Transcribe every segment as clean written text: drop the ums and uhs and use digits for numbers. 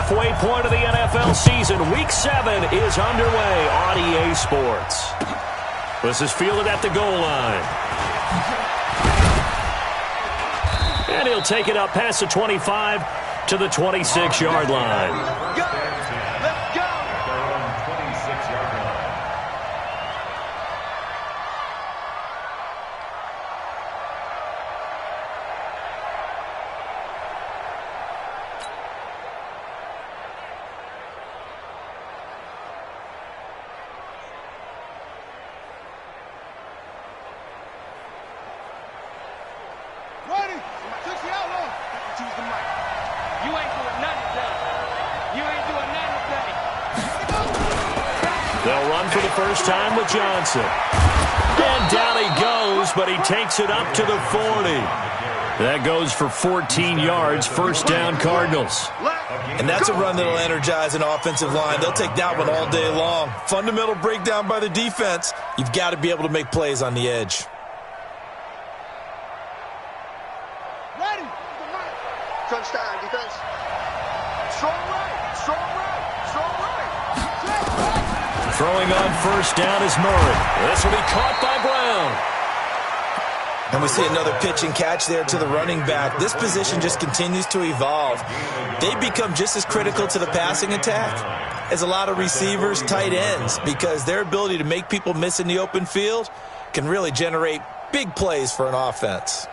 halfway point of the NFL season. Week 7 is underway on EA Sports. This is fielded at the goal line. And he'll take it up past the 25 to the 26-yard line. They'll run for the first time with Johnson. And down he goes, but he takes it up to the 40. That goes for 14 yards, first down Cardinals. And that's a run that'll energize an offensive line. They'll take that one all day long. Fundamental breakdown by the defense. You've got to be able to make plays on the edge. Ready. Touchdown, defense. Strong right, strong right, strong right. Throwing on first down is Murray. This will be caught by Brown. And we see another pitch and catch there to the running back. This position just continues to evolve. They become just as critical to the passing attack as a lot of receivers, tight ends, because their ability to make people miss in the open field can really generate big plays for an offense.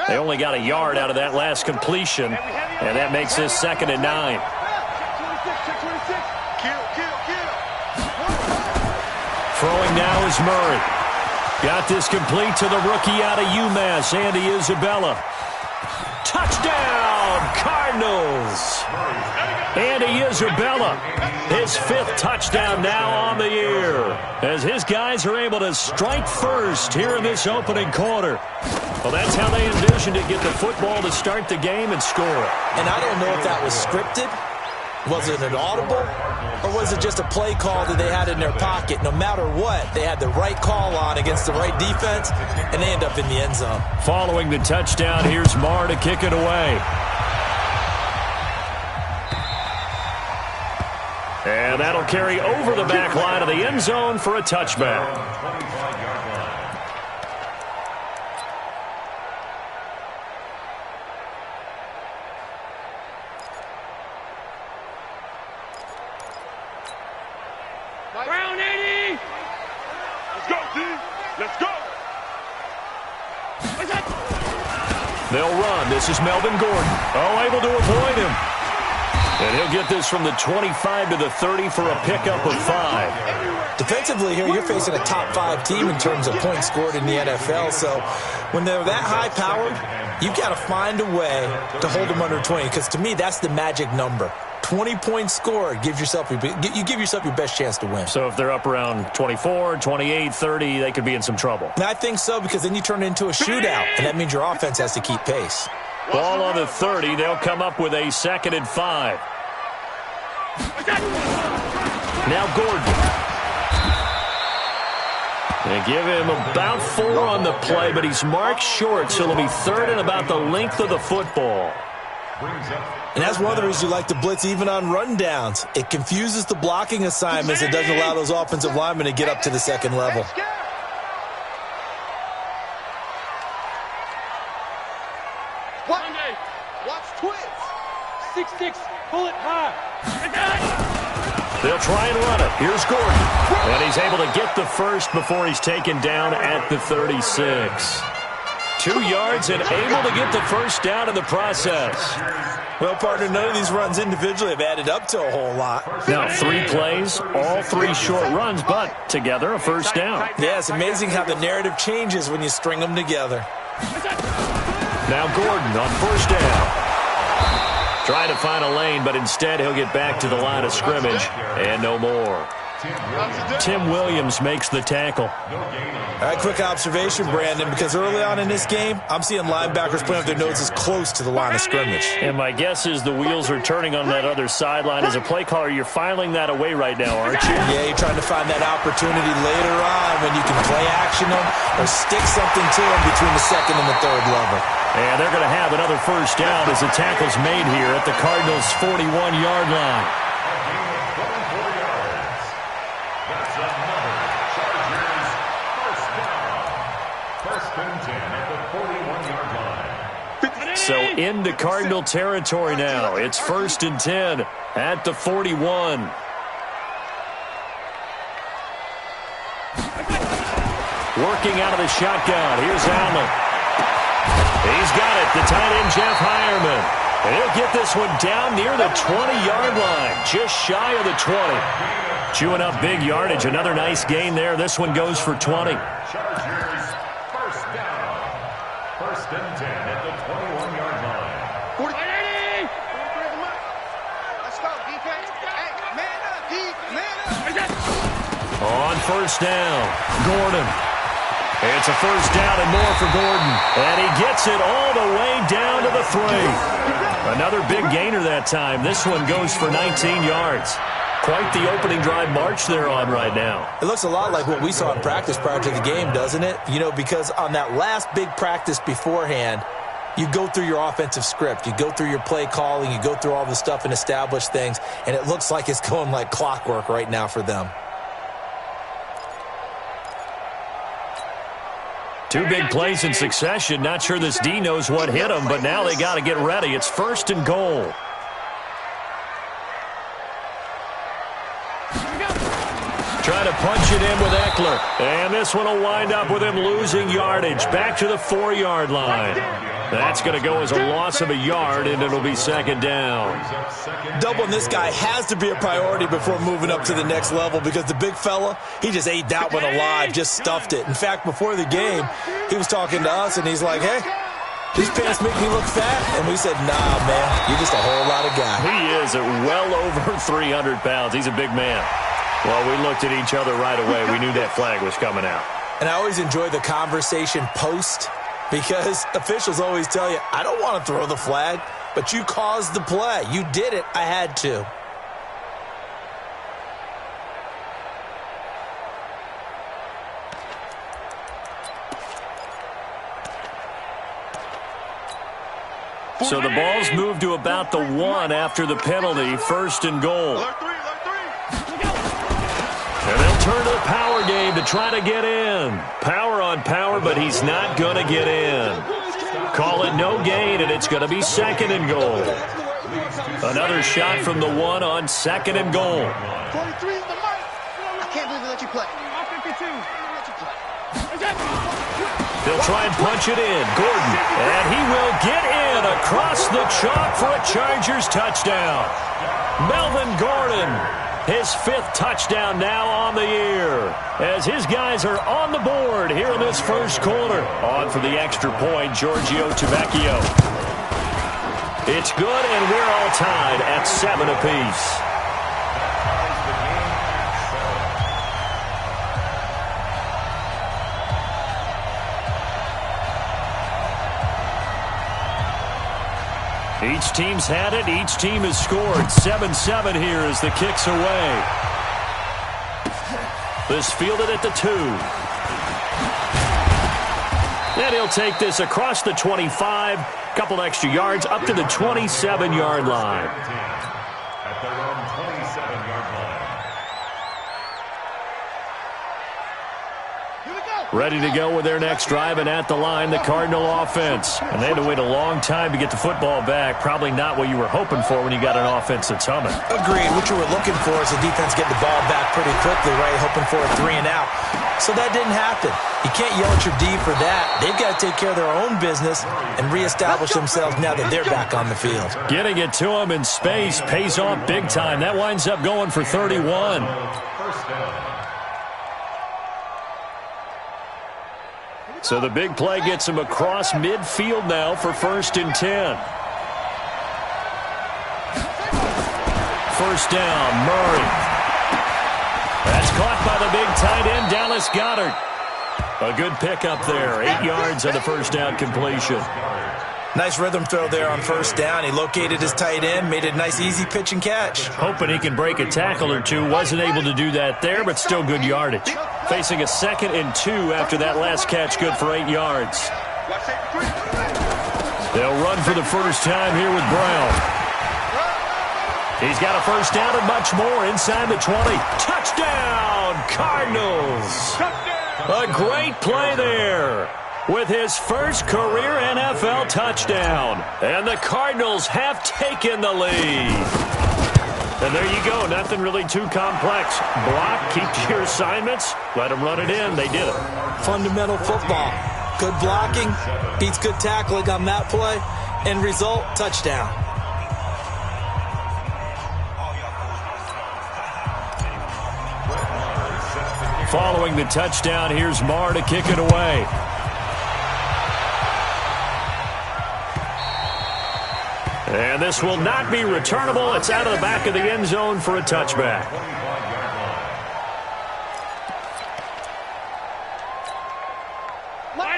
They only got a yard out of that last completion, and that makes this 2nd and 9. Throwing now is Murray. Got this complete to the rookie out of UMass, Andy Isabella. Touchdown, Cardinals! Andy Isabella, his 5th touchdown now on the year, as his guys are able to strike first here in this opening quarter. Well, that's how they envisioned it, get the football to start the game and score. And I don't know if that was scripted. Was it an audible? Or was it just a play call that they had in their pocket? No matter what, they had the right call on against the right defense, and they end up in the end zone. Following the touchdown, here's Marr to kick it away. And that'll carry over the back line of the end zone for a touchback. They'll run. This is Melvin Gordon. Oh, able to avoid him. And he'll get this from the 25 to the 30 for a pickup of 5. Defensively here, you're facing a top 5 team in terms of points scored in the NFL. So when they're that high-powered, you've got to find a way to hold them under 20. Because to me, that's the magic number. 20 points scored, you give yourself your best chance to win. So if they're up around 24, 28, 30, they could be in some trouble. And I think so, because then you turn it into a shootout, and that means your offense has to keep pace. Ball on the 30. They'll come up with a 2nd and 5. Now Gordon. They give him about 4 on the play, but he's marked short, so it'll be 3rd and about the length of the football. And that's one of the reasons you like to blitz even on rundowns. It confuses the blocking assignments. It doesn't allow those offensive linemen to get up to the 2nd level. Watch twins. 6-6. Pull it high. They'll try and run it. Here's Gordon. And he's able to get the first before he's taken down at the 36. 2 yards and able to get the first down in the process. Well, partner, none of these runs individually have added up to a whole lot. Now 3 plays, all 3 short runs, but together a first down. Yeah, it's amazing how the narrative changes when you string them together. Now Gordon on first down. Trying to find a lane, but instead he'll get back to the line of scrimmage and no more. Tim Williams makes the tackle. All right, quick observation, Brandon, because early on in this game, I'm seeing linebackers playing with their noses close to the line of scrimmage. And my guess is the wheels are turning on that other sideline. As a play caller, you're filing that away right now, aren't you? Yeah, you're trying to find that opportunity later on when you can play action them or stick something to them between the second and the third level. And they're going to have another first down as the tackle's made here at the Cardinals' 41-yard line. So into Cardinal territory now. It's 1st and 10 at the 41. Working out of the shotgun. Here's Allen. He's got it. The tight end, Jeff Heuerman. And he'll get this one down near the 20-yard line. Just shy of the 20. Chewing up big yardage. Another nice gain there. This one goes for 20. Chargers, first down. 1st and 10 at the 21-yard line. 40. Let's go, defense. Hey, man up, man up. On first down, Gordon. It's a first down and more for Gordon. And he gets it all the way down to the 3. Another big gainer that time. This one goes for 19 yards. Quite the opening drive march they're on right now. It looks a lot like what we saw in practice prior to the game, doesn't it? You know, because on that last big practice beforehand, you go through your offensive script. You go through your play calling. You go through all the stuff and establish things. And it looks like it's going like clockwork right now for them. 2 big plays in succession. Not sure this D knows what hit him, but now they got to get ready. It's 1st and goal. Trying to punch it in with Eckler. And this one will wind up with him losing yardage. Back to the 4-yard line. That's going to go as a loss of a yard, and it'll be 2nd down. Doubling this guy has to be a priority before moving up to the next level because the big fella, he just ate that one alive, just stuffed it. In fact, before the game, he was talking to us, and he's like, hey, these pants make me look fat. And we said, nah, man, you're just a whole lot of guy. He is at well over 300 pounds. He's a big man. Well, we looked at each other right away. We knew that flag was coming out. And I always enjoy the conversation post because officials always tell you, I don't want to throw the flag, but you caused the play. You did it. I had to. So the ball's moved to about the 1 after the penalty. 1st and goal. And they'll turn to the power game to try to get in. Power on power, but he's not going to get in. Call it no gain, and it's going to be 2nd and goal. Another shot from the 1 on 2nd and goal. 43 is the mic. I can't believe they let you play. 52. Let you play. They'll try and punch it in. Gordon, and he will get in across the chalk for a Chargers touchdown. Melvin Gordon. His 5th touchdown now on the year as his guys are on the board here in this 1st quarter. On for the extra point, Giorgio Tavecchio. It's good, and we're all tied at 7 apiece. Each team's had it. Each team has scored. 7-7 here as the kick's away. This fielded at the 2. And he'll take this across the 25. Couple extra yards up to the 27-yard line. At their own 27-yard line. Ready to go with their next drive, and at the line, the Cardinal offense. And they had to wait a long time to get the football back. Probably not what you were hoping for when you got an offense that's humming. Agreed. What you were looking for is the defense getting the ball back pretty quickly, right? Hoping for a 3 and out. So that didn't happen. You can't yell at your D for that. They've got to take care of their own business and reestablish themselves now that they're back on the field. Getting it to them in space pays off big time. That winds up going for 31. So the big play gets him across midfield now for 1st and 10. First down, Murray. That's caught by the big tight end, Dallas Goedert. A good pickup there. 8 yards on the first down completion. Nice rhythm throw there on first down. He located his tight end, made it a nice, easy pitch and catch. Hoping he can break a tackle or two. Wasn't able to do that there, but still good yardage. Facing a 2nd and 2 after that last catch, good for 8 yards. They'll run for the first time here with Brown. He's got a first down and much more inside the 20. Touchdown, Cardinals. A great play there with his first career NFL touchdown. And the Cardinals have taken the lead. And there you go. Nothing really too complex. Block, keep to your assignments, let them run it in. They did it. Fundamental football. Good blocking, beats good tackling on that play. End result, touchdown. Following the touchdown, here's Marr to kick it away. And this will not be returnable. It's out of the back of the end zone for a touchback.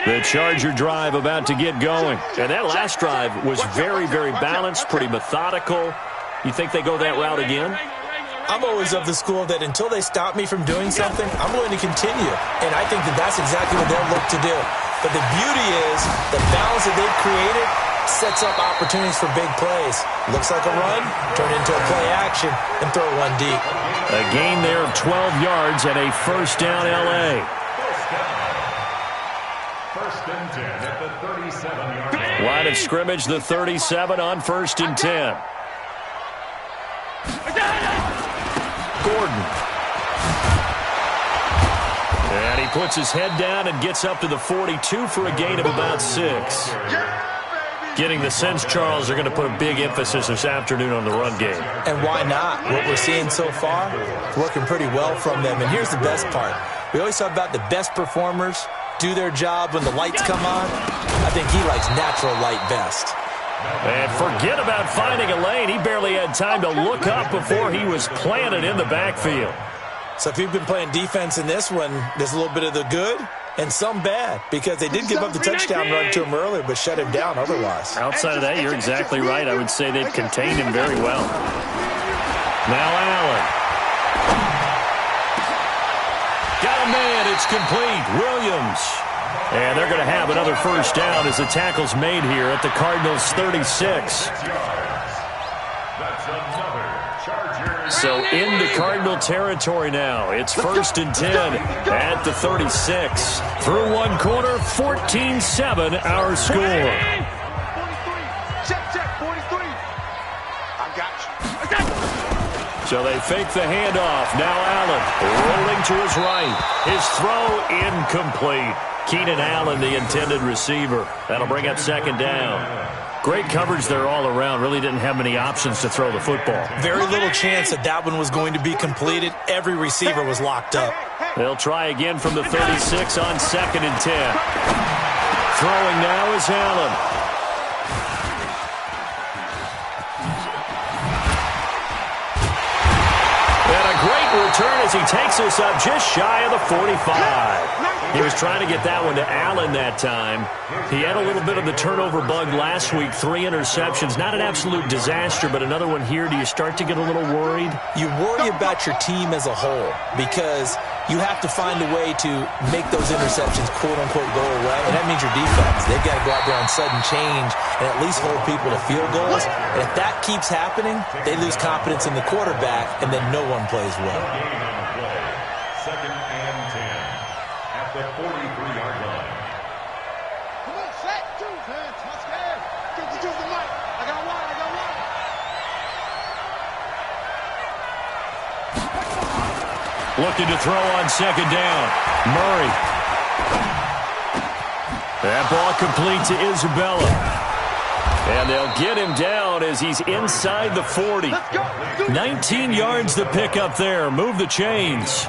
The Charger drive about to get going. And that last drive was very, very balanced, pretty methodical. You think they go that route again? I'm always of the school that until they stop me from doing something, I'm going to continue. And I think that that's exactly what they'll look to do. But the beauty is the balance that they've created sets up opportunities for big plays. Looks like a run, turn into a play action, and throw one deep. A gain there of 12 yards and a first down L.A. First and 10 at the 37-yard line. Line of scrimmage, the 37 on first and 10. Gordon. And he puts his head down and gets up to the 42 for a gain of about 6. Getting the sense, Charles, they're going to put a big emphasis this afternoon on the run game. And why not? What we're seeing so far, working pretty well from them. And here's the best part. We always talk about the best performers do their job when the lights come on. I think he likes natural light best. And forget about finding a lane. He barely had time to look up before he was planted in the backfield. So if you've been playing defense in this one, there's a little bit of the good and some bad, because they did give up the touchdown run to him earlier but shut him down otherwise. Outside of that, you're exactly right. I would say they've contained him very well. Now Allen. Got a man. It's complete. Williams. And they're going to have another first down as the tackle's made here at the Cardinals' 36. So into Cardinal territory now. It's first and 10 at the 36. Through one quarter, 14-7 our score. Check, 43. I got you. So they fake the handoff. Now Allen rolling to his right. His throw incomplete. Keenan Allen, the intended receiver. That'll bring up second down. Great coverage there all around. Really didn't have many options to throw the football. Very little chance that that one was going to be completed. Every receiver was locked up. They'll try again from the 36 on second and 10. Throwing now is Allen. And a great return as he takes us up just shy of the 45. He was trying to get that one to Allen that time. He had a little bit of the turnover bug last week, 3 interceptions. Not an absolute disaster, but another one here. Do you start to get a little worried? You worry about your team as a whole because you have to find a way to make those interceptions, quote-unquote, go away, and that means your defense. They've got to go out there on sudden change and at least hold people to field goals. And if that keeps happening, they lose confidence in the quarterback, and then no one plays well. Second and 10 at the 43-yard line. Come on, sack, two, man. Touchdown. Get the mic. I got one. Looking to throw on second down. Murray. That ball complete to Isabella. And they'll get him down as he's inside the 40. 19 yards to pick up there. Move the chains.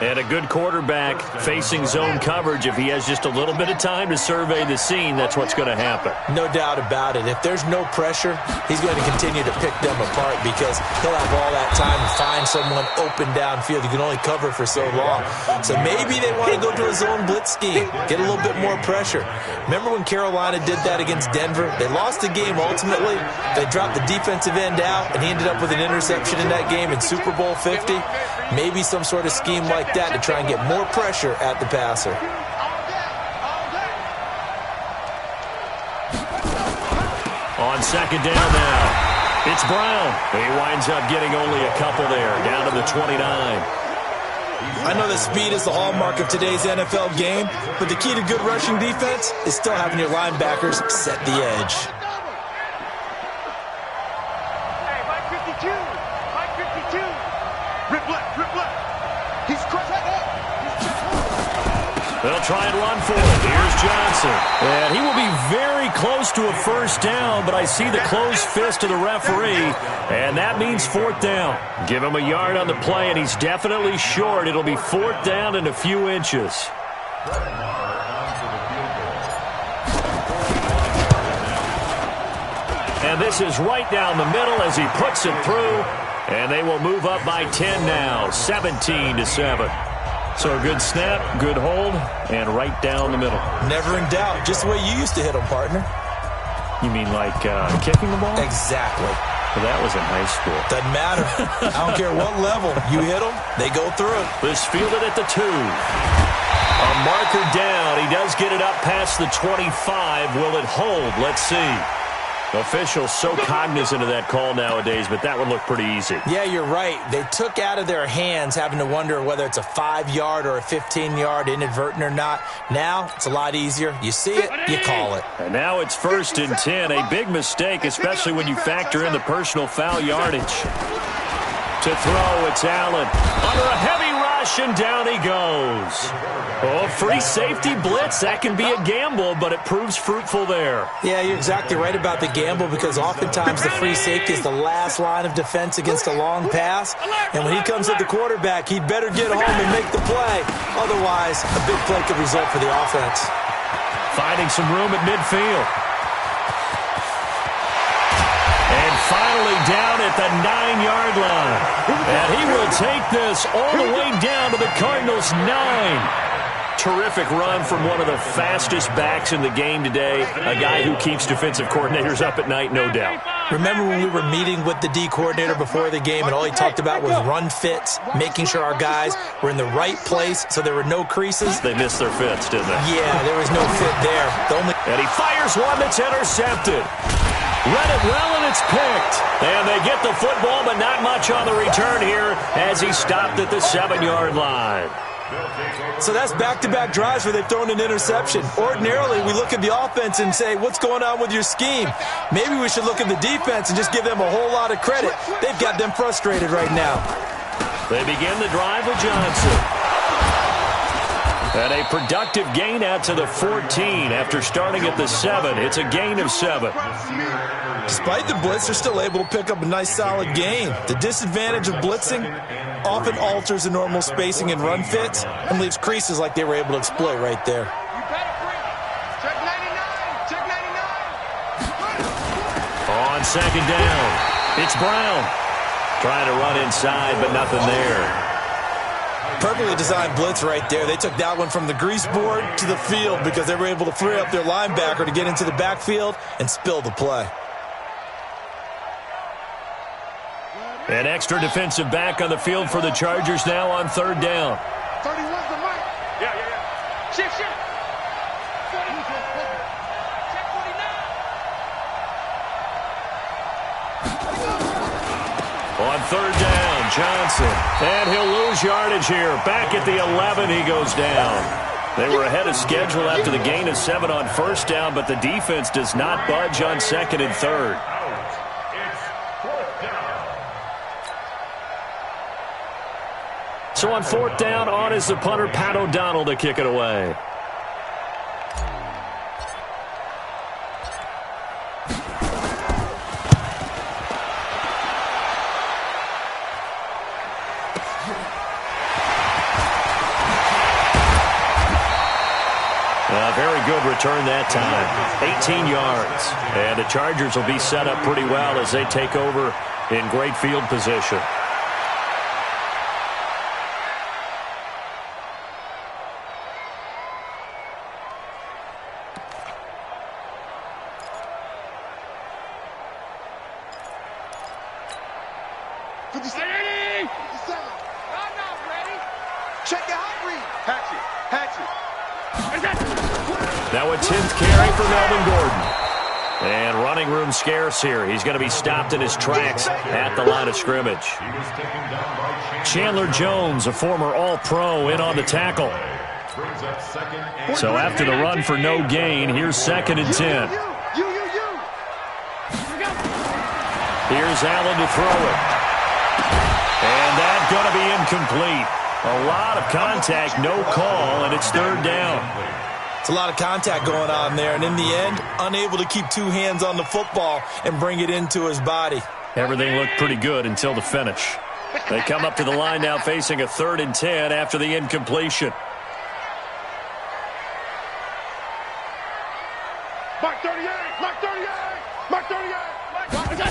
And a good quarterback facing zone coverage, if he has just a little bit of time to survey the scene, that's what's going to happen. No doubt about it. If there's no pressure, he's going to continue to pick them apart because he'll have all that time to find someone open downfield. You can only cover for so long. So maybe they want to go to a zone blitz scheme, get a little bit more pressure. Remember when Carolina did that against Denver? They lost the game ultimately. They dropped the defensive end out, and he ended up with an interception in that game in Super Bowl 50. Maybe some sort of scheme like that to try and get more pressure at the passer. On second down now, it's Brown. He winds up getting only a couple there, down to the 29. I know that speed is the hallmark of today's NFL game, but the key to good rushing defense is still having your linebackers set the edge. Hey, Mike 52. Mike 52. Rip left, rip left. He's crushed that up. They'll try and run for it. Here's Johnson. And he will be very close to a first down, but I see the closed fist of the referee, and that means fourth down. Give him a yard on the play, and he's definitely short. It'll be fourth down and a few inches. And this is right down the middle as he puts it through, and they will move up by 10 now, 17-7. So a good snap, good hold, and right down the middle. Never in doubt. Just the way you used to hit them, partner. You mean like kicking the ball? Exactly. Well, that was in high school. Doesn't matter. I don't care what level. You hit them, they go through. This fielded at the 2. A marker down. He does get it up past the 25. Will it hold? Let's see. Officials so cognizant of that call nowadays, but that one looked pretty easy. Yeah, you're right. They took out of their hands having to wonder whether it's a 5-yard or a 15-yard, inadvertent or not. Now, it's a lot easier. You see it, you call it. And now it's 1st and 10. A big mistake, especially when you factor in the personal foul yardage. To throw, it's Allen. Under a heavy rush, and down he goes. Oh, free safety blitz. That can be a gamble, but it proves fruitful there. Yeah, you're exactly right about the gamble because oftentimes the free safety is the last line of defense against a long pass. And when he comes at the quarterback, he'd better get home and make the play. Otherwise, a big play could result for the offense. Finding some room at midfield. And finally down at the 9-yard line. And he will take this all the way down to the Cardinals' 9. Terrific run from one of the fastest backs in the game today. A guy who keeps defensive coordinators up at night, no doubt. Remember when we were meeting with the D coordinator before the game and all he talked about was run fits, making sure our guys were in the right place so there were no creases? They missed their fits, didn't they? Yeah, there was no fit there. And he fires one that's intercepted. Read it well, and it's picked. And they get the football, but not much on the return here as he stopped at the 7-yard line. So that's back-to-back drives where they've thrown an interception. Ordinarily, we look at the offense and say, what's going on with your scheme? Maybe we should look at the defense and just give them a whole lot of credit. They've got them frustrated right now. They begin the drive with Johnson. And a productive gain out to the 14 after starting at the 7. It's a gain of 7. Despite the blitz, they're still able to pick up a nice solid gain. The disadvantage of blitzing often alters the normal spacing and run fits and leaves creases like they were able to exploit right there. Check 99. Check 99. On second down, it's Brown. Trying to run inside, but nothing there. Perfectly designed blitz right there. They took that one from the grease board to the field because they were able to free up their linebacker to get into the backfield and spill the play. An extra defensive back on the field for the Chargers now on third down. 31's the mic. Yeah. Shift. Check 49. On third down, Johnson. And he'll lose yardage here. Back at the 11, he goes down. They were ahead of schedule after the gain of 7 on first down, but the defense does not budge on second and third. So on fourth down, on is the punter, Pat O'Donnell, to kick it away. field return that time. 18 yards. And the Chargers will be set up pretty well as they take over in great field position. Now a 10th carry for Melvin Gordon. And running room scarce here. He's going to be stopped in his tracks at the line of scrimmage. Chandler Jones, a former All-Pro, in on the tackle. So after the run for no gain, here's 2nd and 10. Here's Allen to throw it. And that's going to be incomplete. A lot of contact, no call, and it's 3rd down. It's a lot of contact going on there, and in the end, unable to keep 2 hands on the football and bring it into his body. Everything looked pretty good until the finish. They come up to the line now facing a 3rd and 10 after the incompletion. Mark 38! Mark 38! Mark 38! Mark 38!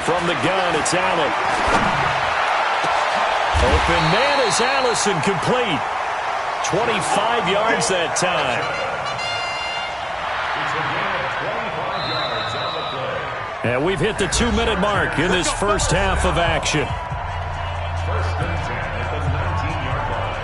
From the gun, it's Allen. Open man is Allison, complete. 25 yards that time. And we've hit the 2-minute mark in this first half of action. 1st and 10 at the 19-yard line.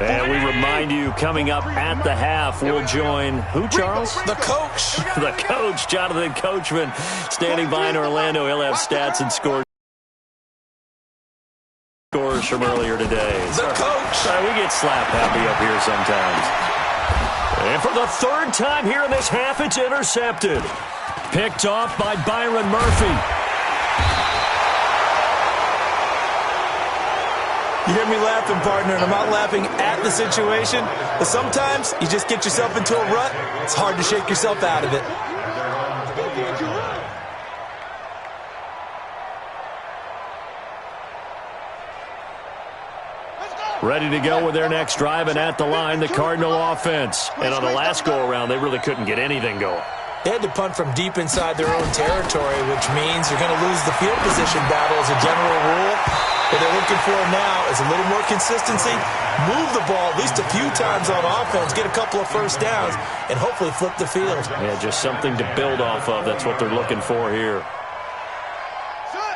And we remind you, coming up at the half, we'll join who, Charles? The coach. The coach, Jonathan Coachman, standing by in Orlando. He'll have stats and scores from earlier today. The coach. We get slap happy up here sometimes. And for the 3rd time here in this half, it's intercepted. Picked off by Byron Murphy. You hear me laughing, partner, and I'm not laughing at the situation, but sometimes you just get yourself into a rut. It's hard to shake yourself out of it. Ready to go with their next drive, and at the line, the Cardinal offense. And on the last go-around, they really couldn't get anything going. They had to punt from deep inside their own territory, which means you're going to lose the field position battle as a general rule. What they're looking for now is a little more consistency, move the ball at least a few times on offense, get a couple of first downs, and hopefully flip the field. Yeah, just something to build off of. That's what they're looking for here.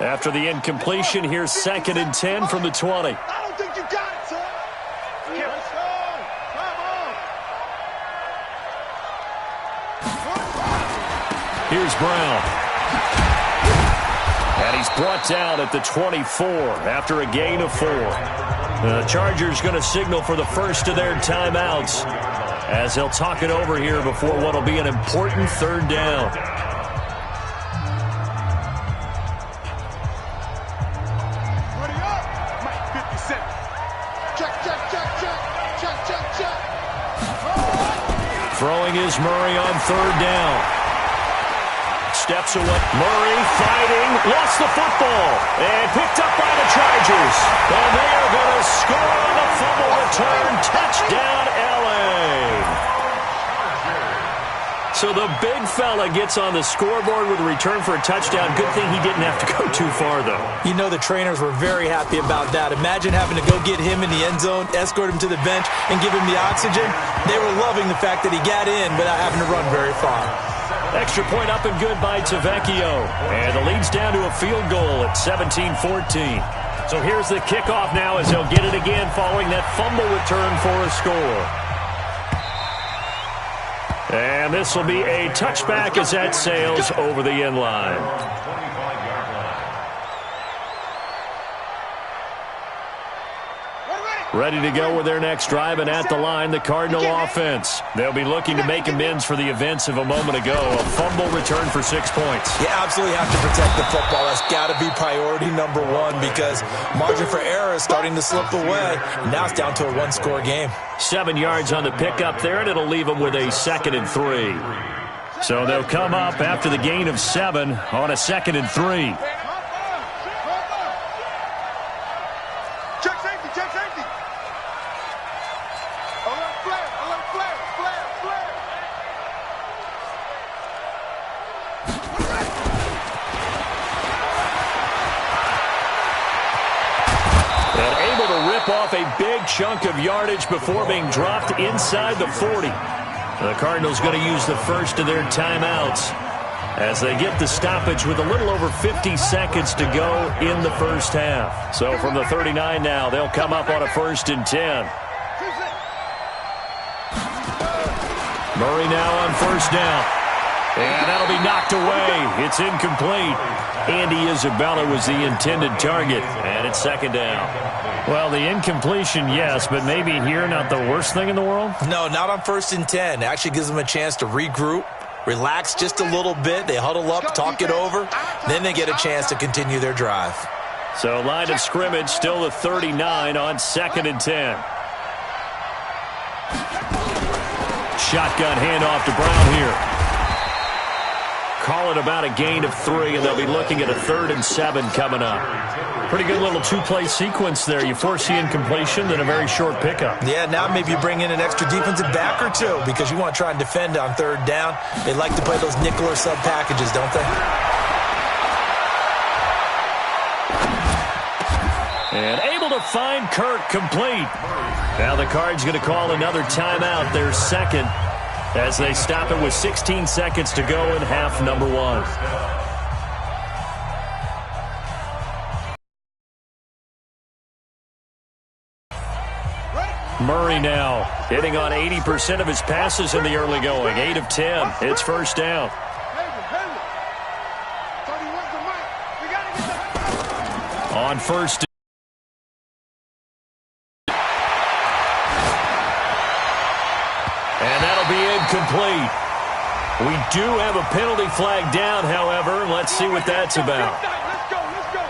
After the incompletion, here's 2nd and 10 from the 20. I don't think you got it, son. Here's Brown. And he's brought down at the 24 after a gain of 4. The Chargers going to signal for the first of their timeouts as they'll talk it over here before what will be an important 3rd down. Ready up. Mike 57. Check. Throwing is Murray on 3rd down. Steps away. Murray fighting. Lost the football. And picked up by the Chargers. And they are going to score on the fumble return. Touchdown, L.A. So the big fella gets on the scoreboard with a return for a touchdown. Good thing he didn't have to go too far, though. You know the trainers were very happy about that. Imagine having to go get him in the end zone, escort him to the bench, and give him the oxygen. They were loving the fact that he got in without having to run very far. Extra point up and good by Tavecchio. And the lead's down to a field goal at 17-14. So here's the kickoff now as they'll get it again following that fumble return for a score. And this will be a touchback as that sails over the end line. Ready to go with their next drive, and at the line, the Cardinal offense. They'll be looking to make amends for the events of a moment ago. A fumble return for 6 points. You absolutely have to protect the football. That's got to be priority number 1 because margin for error is starting to slip away. Now it's down to a 1-score game. 7 yards on the pickup there, and it'll leave them with a 2nd and 3. So they'll come up after the gain of 7 on a 2nd and 3. off a big chunk of yardage before being dropped inside the 40. The Cardinals going to use the first of their timeouts as they get the stoppage with a little over 50 seconds to go in the first half. So from the 39 now, they'll come up on a 1st and 10. Murray now on 1st down. And that'll be knocked away. It's incomplete. Andy Isabella was the intended target, and it's 2nd down. Well, the incompletion, yes, but maybe here not the worst thing in the world? No, not on 1st and 10. Actually gives them a chance to regroup, relax just a little bit. They huddle up, talk it over. Then they get a chance to continue their drive. So line of scrimmage still the 39 on 2nd and 10. Shotgun handoff to Brown here. Call it about a gain of 3, and they'll be looking at a 3rd and 7 coming up. Pretty good little 2-play sequence there. You force the incompletion, then a very short pickup. Yeah, now maybe you bring in an extra defensive back or two because you want to try and defend on 3rd down. They like to play those nickel or sub packages, don't they? And able to find Kirk complete. Now the Cards going to call another timeout, their 2nd, as they stop it with 16 seconds to go in half number 1. Murray now hitting on 80% of his passes in the early going. 8 of 10. It's 1st down. On 1st. And that'll be incomplete. We do have a penalty flag down, however. Let's see what that's about. Let's go, let's go.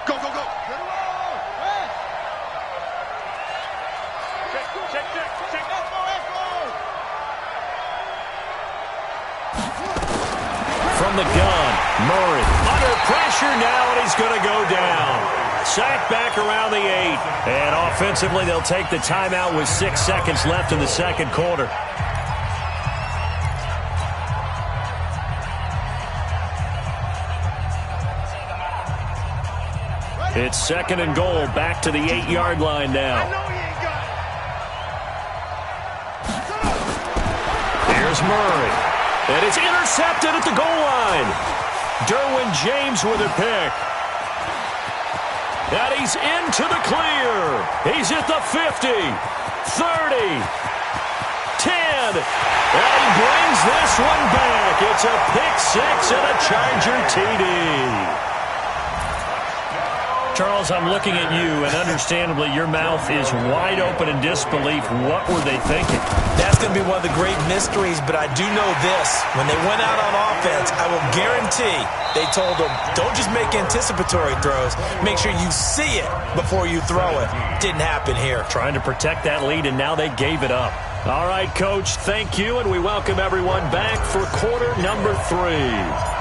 Go, go, go. Check. From the gun, Murray under pressure now, and he's going to go down. Sacked back around the 8. And offensively, they'll take the timeout with 6 seconds left in the 2nd quarter. It's 2nd and goal, back to the 8-yard line now. Here's Murray. And it's intercepted at the goal line. Derwin James with a pick. And he's into the clear. He's at the 50, 30, 10. And he brings this one back. It's a pick 6 and a Charger TD. Charles, I'm looking at you, and understandably your mouth is wide open in disbelief. What were they thinking? That's going to be one of the great mysteries, but I do know this. When they went out on offense, I will guarantee they told them, don't just make anticipatory throws. Make sure you see it before you throw it. Didn't happen here. Trying to protect that lead, and now they gave it up. All right, Coach, thank you, and we welcome everyone back for quarter number 3.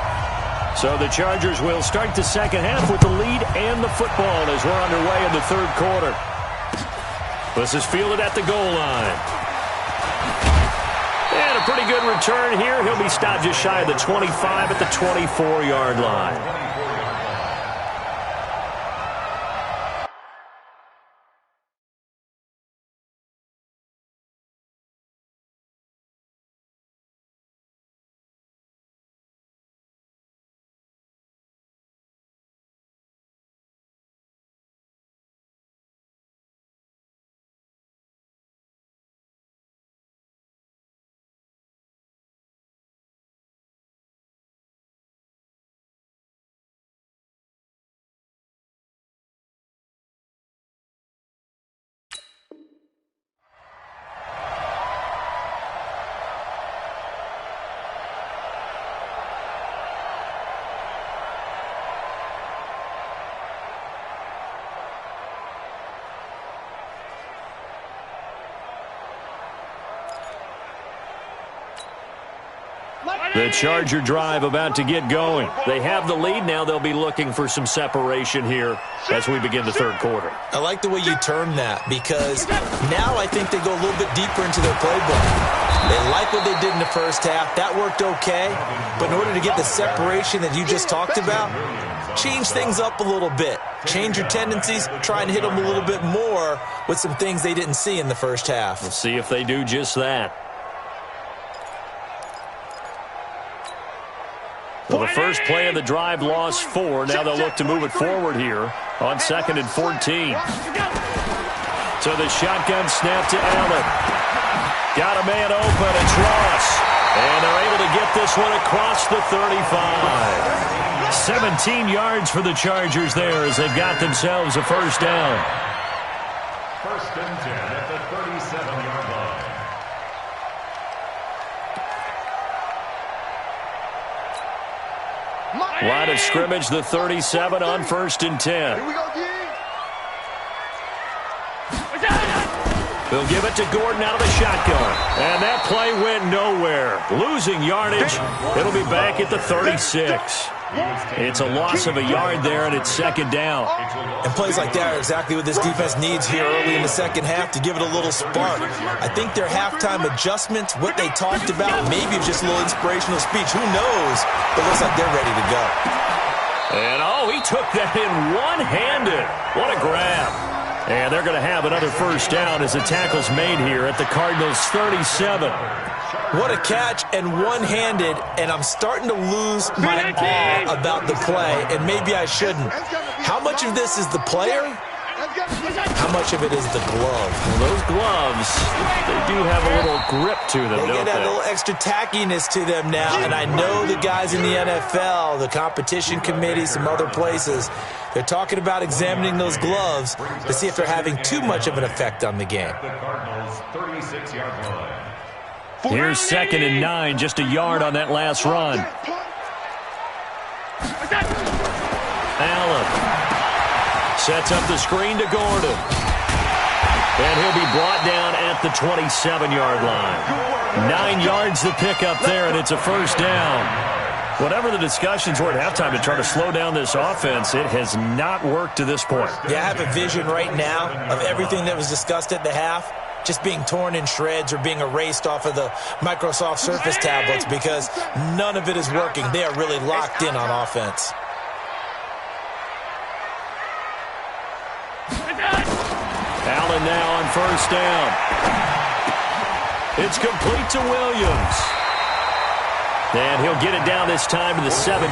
So the Chargers will start the 2nd half with the lead and the football as we're underway in the 3rd quarter. This is fielded at the goal line. And a pretty good return here. He'll be stopped just shy of the 25 at the 24-yard line. The Charger drive about to get going. They have the lead now. They'll be looking for some separation here as we begin the 3rd quarter. I like the way you term that because now I think they go a little bit deeper into their playbook. They like what they did in the first half. That worked okay. But in order to get the separation that you just talked about, change things up a little bit. Change your tendencies. Try and hit them a little bit more with some things they didn't see in the first half. We'll see if they do just that. Well, the first play of the drive lost 4. Now they'll look to move it forward here on 2nd and 14. So the shotgun snap to Allen. Got a man open. It's Ross. And they're able to get this one across the 35. 17 yards for the Chargers there as they've got themselves a first down. 1st and 10 at the 37-yard line. Line of scrimmage, the 37 on 1st and 10. Here we go, D. They'll give it to Gordon out of the shotgun. And that play went nowhere. Losing yardage. It'll be back at the 36. It's a loss of a yard there, and it's 2nd down. And plays like that are exactly what this defense needs here early in the second half to give it a little spark. I think their halftime adjustments, what they talked about, maybe it's just a little inspirational speech. Who knows? But it looks like they're ready to go. And, he took that in one-handed. What a grab. And they're going to have another first down as the tackle's made here at the Cardinals' 37. What a catch and one-handed, and I'm starting to lose my awe about the play, and maybe I shouldn't. How much of this is the player? How much of it is the glove? Well, those gloves, they do have a little grip to them, They don't get that they? little extra tackiness to them now, and I know the guys in the NFL, the competition committee, some other places, they're talking about examining those gloves to see if they're having too much of an effect on the game. The Cardinals' 36-yard line. Here's 2nd and 9, just a yard on that last run. Allen sets up the screen to Gordon. And he'll be brought down at the 27-yard line. 9 yards to pick up there, and it's a first down. Whatever the discussions were at halftime to try to slow down this offense, it has not worked to this point. Yeah, I have a vision right now of everything that was discussed at the half just being torn in shreds or being erased off of the Microsoft Surface tablets because none of it is working. They are really locked in on offense. Allen now on first down. It's complete to Williams. And he'll get it down this time to the 17.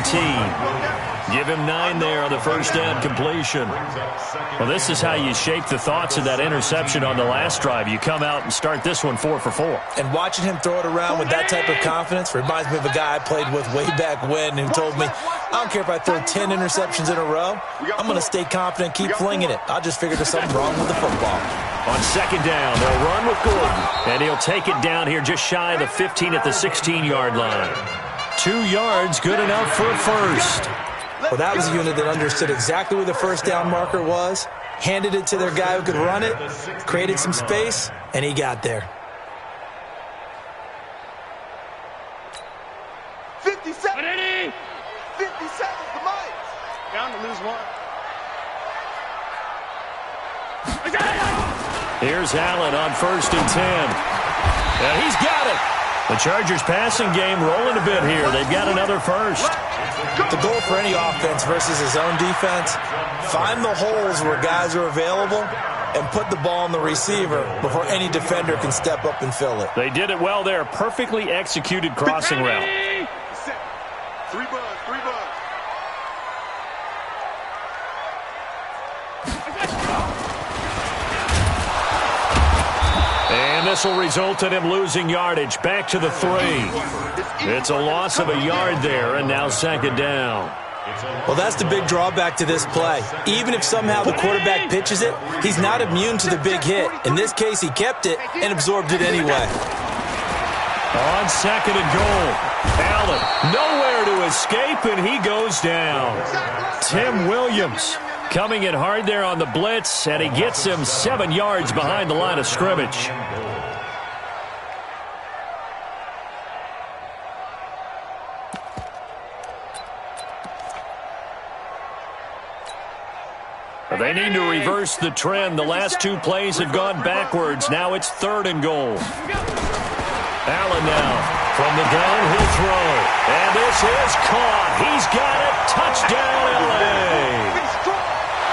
Give him 9 there on the first down completion. Well, this is how you shape the thoughts of that interception on the last drive. You come out and start this one 4 for 4. And watching him throw it around with that type of confidence reminds me of a guy I played with way back when who told me, I don't care if I throw 10 interceptions in a row. I'm going to stay confident, keep flinging it. I just figured there's something wrong with the football. On second down, they'll run with Gordon. And he'll take it down here just shy of the 15 at the 16-yard line. 2 yards, good enough for a first. Well, that was a unit that understood exactly where the first down marker was, handed it to their guy who could run it, created some space, and he got there. 57. 57, the Mike. Down to lose 1. Here's Allen on first and 10. And he's got it. The Chargers passing game rolling a bit here. They've got another first. The goal for any offense versus his own defense, find the holes where guys are available and put the ball on the receiver before any defender can step up and fill it. They did it well there. Perfectly executed crossing route. 3 bugs, 3 bugs. And this will result in him losing yardage. Back to the 3. It's a loss of a yard there, and now second down. Well, that's the big drawback to this play. Even if somehow the quarterback pitches it, he's not immune to the big hit. In this case, he kept it and absorbed it anyway. On second and goal, Allen nowhere to escape, and he goes down. Tim Williams coming in hard there on the blitz, and he gets him 7 yards behind the line of scrimmage. They need to reverse the trend. The last 2 plays have gone backwards. Now it's 3rd and goal. Allen now from the gun, he'll throw. And this is caught. He's got it. Touchdown, L.A.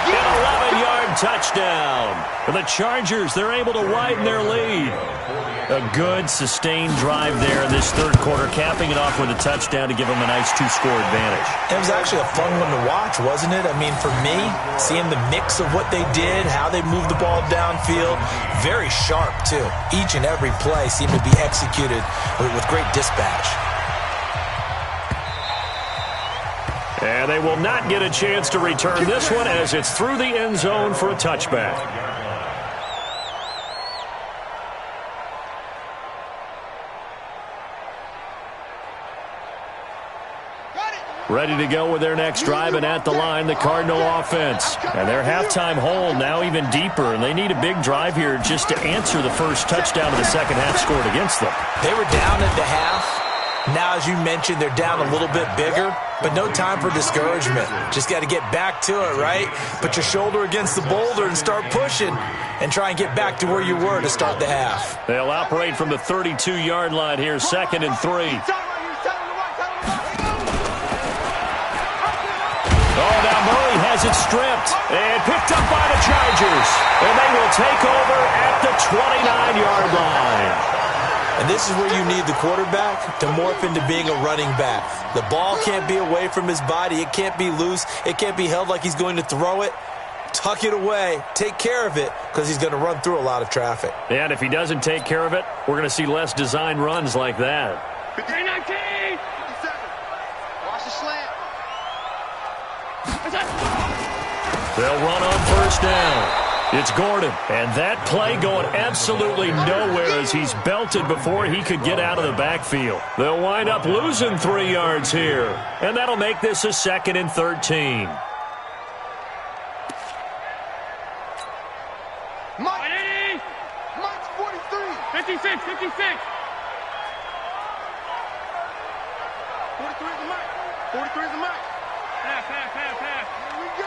An 11-yard touchdown. For the Chargers, they're able to widen their lead. A good, sustained drive there in this third quarter, capping it off with a touchdown to give them a nice two-score advantage. It was actually a fun one to watch, wasn't it? I mean, for me, seeing the mix of what they did, how they moved the ball downfield, very sharp, too. Each and every play seemed to be executed with great dispatch. And they will not get a chance to return this one as it's through the end zone for a touchback. Ready to go with their next drive, and at the line, the Cardinal offense. And their halftime hole now even deeper, and they need a big drive here just to answer the first touchdown of the second half scored against them. They were down at the half. Now, as you mentioned, they're down a little bit bigger, but no time for discouragement. Just got to get back to it, right? Put your shoulder against the boulder and start pushing and try and get back to where you were to start the half. They'll operate from the 32-yard line here, 2nd and 3. Oh, now Murray has it stripped and picked up by the Chargers. And they will take over at the 29-yard line. And this is where you need the quarterback to morph into being a running back. The ball can't be away from his body. It can't be loose. It can't be held like he's going to throw it. Tuck it away. Take care of it because he's going to run through a lot of traffic. And if he doesn't take care of it, we're going to see less design runs like that. 19! 57. Watch the slant. They'll run on first down. It's Gordon, and that play going absolutely nowhere as he's belted before he could get out of the backfield. They'll wind up losing 3 yards here, and that'll make this a 2nd and 13. Mike's 43. 56, 56. 43 is the Mike. 43 is the Mike. Pass. Here we go.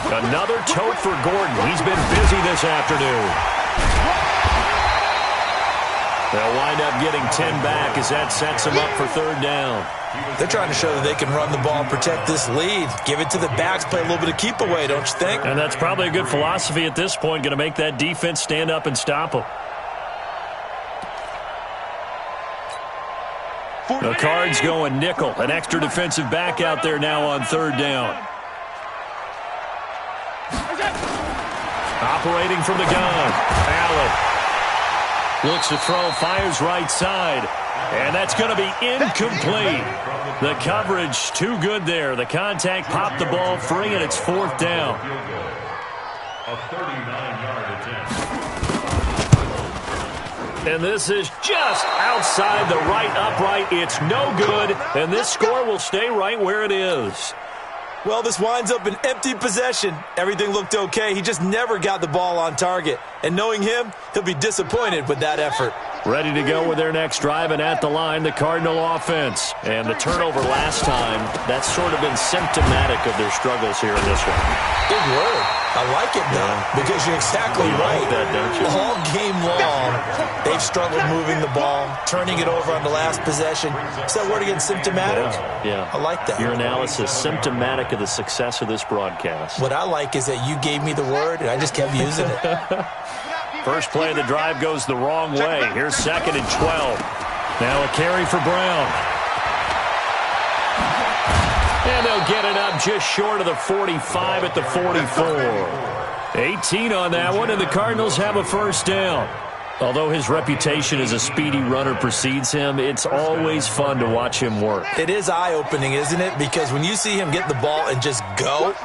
Another tote for Gordon. He's been busy this afternoon. They'll wind up getting 10 back as that sets them up for 3rd down. They're trying to show that they can run the ball and protect this lead. Give it to the backs, play a little bit of keep away, don't you think? And that's probably a good philosophy at this point, going to make that defense stand up and stop them. The Cards going nickel. An extra defensive back out there now on 3rd down. Operating from the gun, Allen looks to throw, fires right side, and that's going to be incomplete. The coverage too good there. The contact popped the ball free, and it's 4th down. A 39-yard attempt. And this is just outside the right upright. It's no good, and this score will stay right where it is. Well, this winds up an empty possession. Everything looked okay. He just never got the ball on target. And knowing him, he'll be disappointed with that effort. Ready to go with their next drive, and at the line, the Cardinal offense. And the turnover last time, that's sort of been symptomatic of their struggles here in this one. Big word. I like it, though, because you're exactly right. Like that, don't you? All game long, they've struggled moving the ball, turning it over on the last possession. Is that word again, symptomatic? Yeah. I like that. Your analysis, symptomatic of the success of this broadcast. What I like is that you gave me the word, and I just kept using it. First play of the drive goes the wrong way. Here's 2nd and 12. Now a carry for Brown. And they'll get it up just short of the 45 at the 44. 18 on that one, and the Cardinals have a 1st down. Although his reputation as a speedy runner precedes him, it's always fun to watch him work. It is eye-opening, isn't it? Because when you see him get the ball and just go,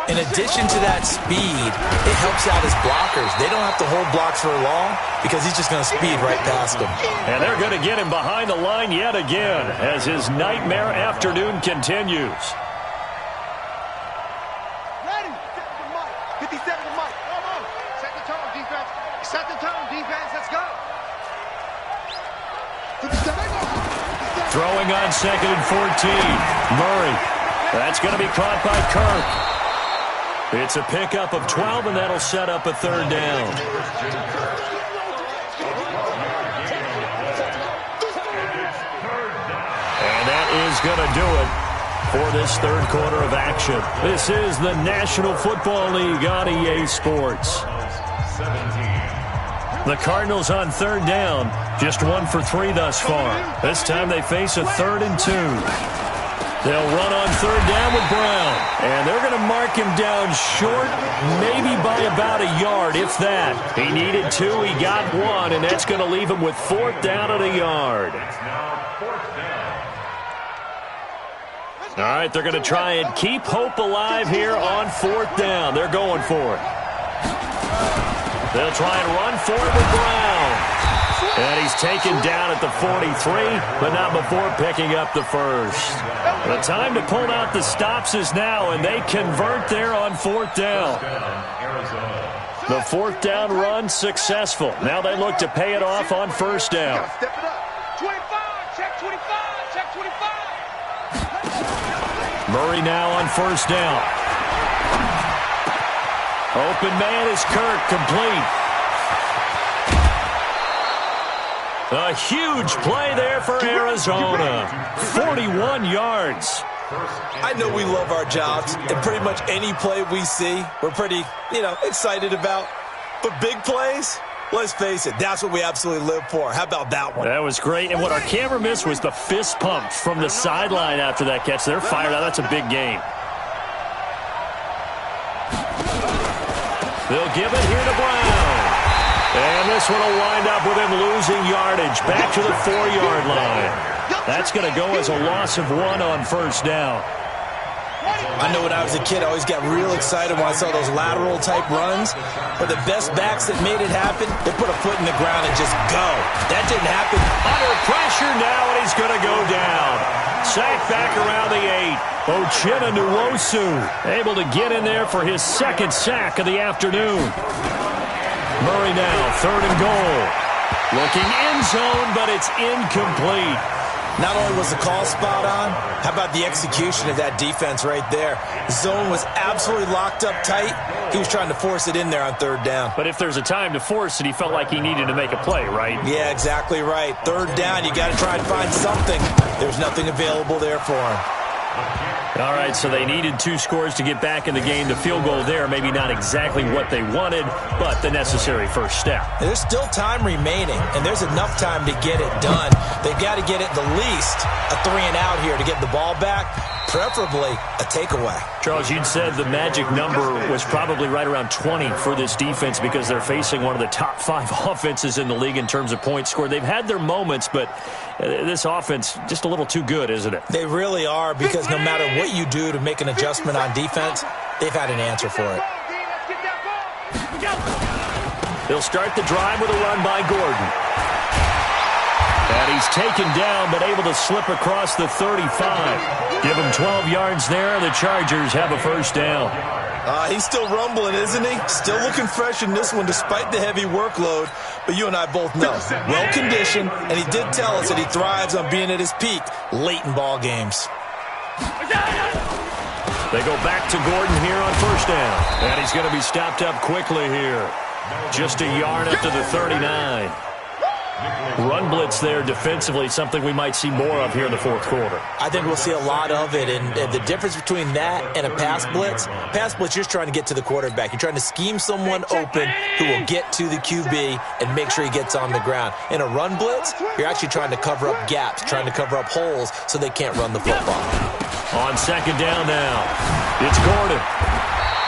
in addition to that speed, it helps out his blockers. They don't have to hold blocks for long because he's just going to speed right past them. And they're going to get him behind the line yet again as his nightmare afternoon continues. Ready. 57 to Mike. Come on. Set the tone, defense. Set the tone, defense. Let's go. 57. Throwing on 2nd and 14. Murray. That's going to be caught by Kirk. It's a pickup of 12, and that'll set up a 3rd down. that is going to do it for this third quarter of action. This is the National Football League on EA Sports. The Cardinals on third down, just 1 for 3 thus far. This time they face a 3rd and 2. They'll run on third down with Brown, and they're going to mark him down short, maybe by about a yard, if that. He needed 2, he got 1, and that's going to leave him with 4th down and a yard. All right, they're going to try and keep hope alive here on 4th down. They're going for it. They'll try and run for it with Brown. And he's taken down at the 43, but not before picking up the first. The time to pull out the stops is now, and they convert there on 4th down. The 4th down run successful. Now they look to pay it off on 1st down. Step it up. 25, check 25, check 25. Murray now on 1st down. Open man is Kirk, complete. A huge play there for Arizona. 41 yards. I know we love our jobs, and pretty much any play we see, we're pretty, excited about. But big plays, let's face it, that's what we absolutely live for. How about that one? That was great. And what our camera missed was the fist pump from the sideline after that catch. They're fired out. That's a big game. They'll give it here to Brown. And this one will wind up with him losing yardage back to the 4-yard line. That's going to go as a loss of 1 on 1st down. I know when I was a kid, I always got real excited when I saw those lateral-type runs. But the best backs that made it happen, they put a foot in the ground and just go. That didn't happen. Under pressure now, and he's going to go down. Sacked back around the 8. Uchenna Nwosu able to get in there for his 2nd sack of the afternoon. Murray now, 3rd and goal. Looking end zone, but it's incomplete. Not only was the call spot on, how about the execution of that defense right there? The zone was absolutely locked up tight. He was trying to force it in there on 3rd down. But if there's a time to force it, he felt like he needed to make a play, right? Yeah, exactly right. 3rd down, you got to try and find something. There's nothing available there for him. All right, so they needed 2 scores to get back in the game. The field goal there, maybe not exactly what they wanted, but the necessary first step. There's still time remaining, and there's enough time to get it done. They've got to get it the least a 3-and-out here to get the ball back, preferably a takeaway. Charles, you'd said the magic number was probably right around 20 for this defense because they're facing one of the top 5 offenses in the league in terms of points scored. They've had their moments, but this offense just a little too good, isn't it? They really are, because no matter what you do to make an adjustment on defense, they've had an answer for it. They'll start the drive with a run by Gordon. And he's taken down, but able to slip across the 35. Give him 12 yards there, and the Chargers have a first down. He's still rumbling, isn't he? Still looking fresh in this one despite the heavy workload. But you and I both know, well-conditioned, and he did tell us that he thrives on being at his peak late in ball games. They go back to Gordon here on first down. And he's going to be stopped up quickly here. Just a yard up to the 39. Run blitz there defensively, something we might see more of here in the 4th quarter. I think we'll see a lot of it, and the difference between that and a pass blitz, you're just trying to get to the quarterback. You're trying to scheme someone open who will get to the QB and make sure he gets on the ground. In a run blitz, you're actually trying to cover up gaps, trying to cover up holes so they can't run the football. On 2nd down now, it's Gordon.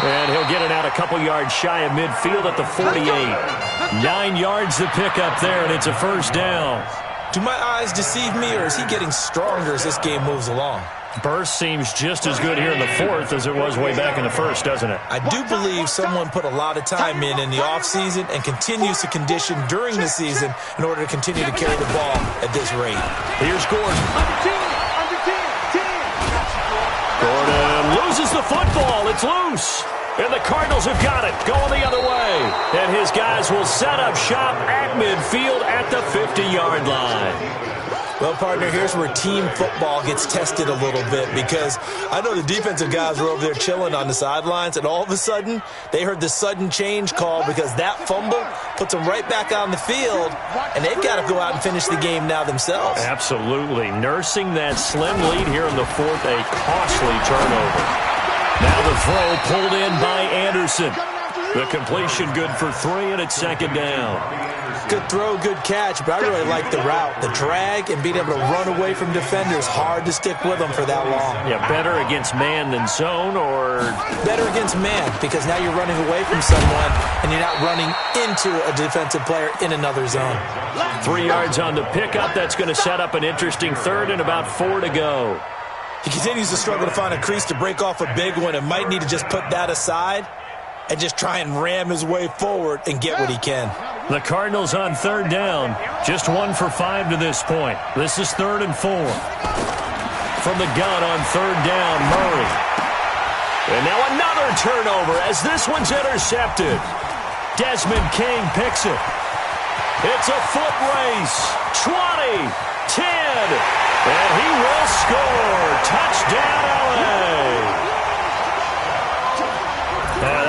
And he'll get it out a couple yards shy of midfield at the 48. 9 yards to pick up there, and it's a first down. Do my eyes deceive me, or is he getting stronger as this game moves along? Burst seems just as good here in the 4th as it was way back in the 1st, doesn't it? I do believe someone put a lot of time in the offseason and continues to condition during the season in order to continue to carry the ball at this rate. Here's Gordon. Gordon loses the football. It's loose. And the Cardinals have got it, going the other way. And his guys will set up shop at midfield at the 50-yard line. Well, partner, here's where team football gets tested a little bit, because I know the defensive guys were over there chilling on the sidelines, and all of a sudden, they heard the sudden change call because that fumble puts them right back on the field, and they've got to go out and finish the game now themselves. Absolutely. Nursing that slim lead here in the fourth, a costly turnover. Now the throw pulled in by Anderson. The completion good for 3, and it's second down. Good throw, good catch, but I really like the route. The drag and being able to run away from defenders, hard to stick with them for that long. Yeah, better against man than zone, or? Better against man, because now you're running away from someone and you're not running into a defensive player in another zone. 3 yards on the pickup. That's going to set up an interesting third and about 4 to go. He continues to struggle to find a crease to break off a big one and might need to just put that aside and just try and ram his way forward and get what he can. The Cardinals on third down. Just 1 for 5 to this point. This is 3rd and 4. From the gun on third down, Murray. And now another turnover as this one's intercepted. Desmond King picks it. It's a foot race. 20, 10, and he will score. Touchdown, LA.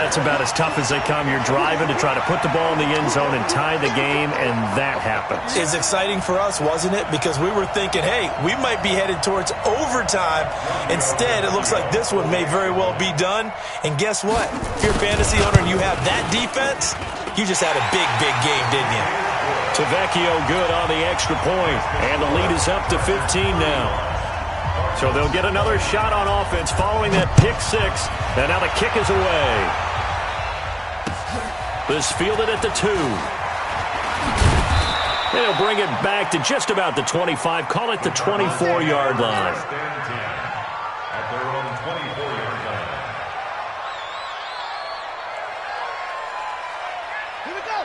That's about as tough as they come. You're driving to try to put the ball in the end zone and tie the game, and that happens. It's exciting for us, wasn't it? Because we were thinking, hey, we might be headed towards overtime. Instead, it looks like this one may very well be done. And guess what? If you're a fantasy owner and you have that defense, you just had a big, big game, didn't you? Tavecchio good on the extra point, and the lead is up to 15 now. So they'll get another shot on offense following that pick 6, and now the kick is away. This fielded at the 2. They'll bring it back to just about the 25, call it the 24-yard line. At their own 24-yard line.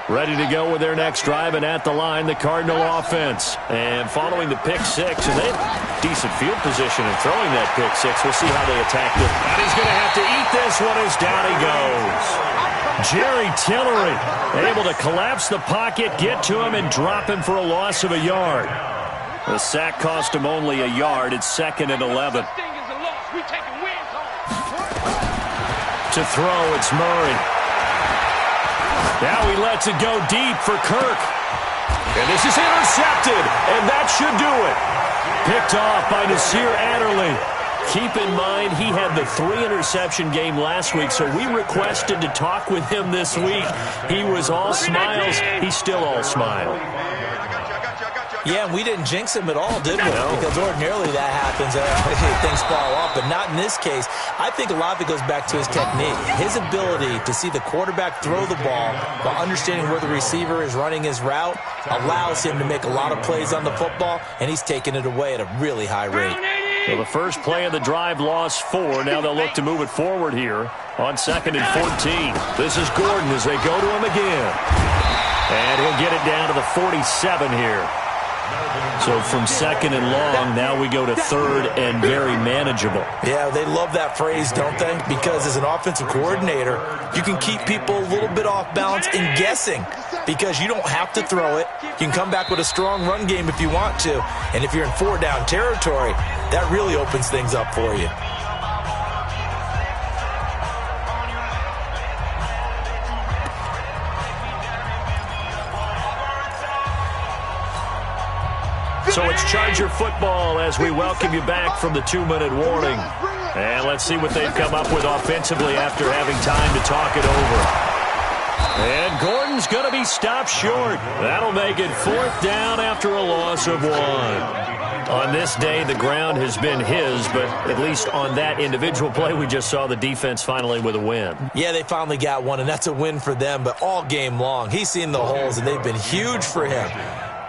Ready to go with their next drive, and at the line, the Cardinal offense. And following the pick 6, and they have decent field position in throwing that pick 6. We'll see how they attack it. And he's going to have to eat this one as down he goes. Jerry Tillery able to collapse the pocket, get to him, and drop him for a loss of a yard. The sack cost him only a yard. It's 2nd and 11. To throw, it's Murray. Now he lets it go deep for Kirk. And this is intercepted, and that should do it. Picked off by Nasir Adderley. Keep in mind, he had the 3-interception game last week, so we requested to talk with him this week. He was all smiles. He's still all smile. Yeah, and we didn't jinx him at all, did we? No. Because ordinarily that happens. Things fall off, but not in this case. I think a lot of it goes back to his technique. His ability to see the quarterback throw the ball while understanding where the receiver is running his route allows him to make a lot of plays on the football, and he's taking it away at a really high rate. So the first play of the drive lost 4. Now they'll look to move it forward here on 2nd and 14. This is Gordon as they go to him again. And he'll get it down to the 47 here. So from 2nd and long, now we go to 3rd and very manageable. Yeah, they love that phrase, don't they? Because as an offensive coordinator, you can keep people a little bit off balance and guessing because you don't have to throw it. You can come back with a strong run game if you want to. And if you're in 4-down territory, that really opens things up for you. So it's Charger football as we welcome you back from the 2-minute warning. And let's see what they've come up with offensively after having time to talk it over. And Gordon's going to be stopped short. That'll make it 4th down after a loss of 1. On this day, the ground has been his, but at least on that individual play, we just saw the defense finally with a win. Yeah, they finally got one, and that's a win for them, but all game long, he's seen the holes, and they've been huge for him.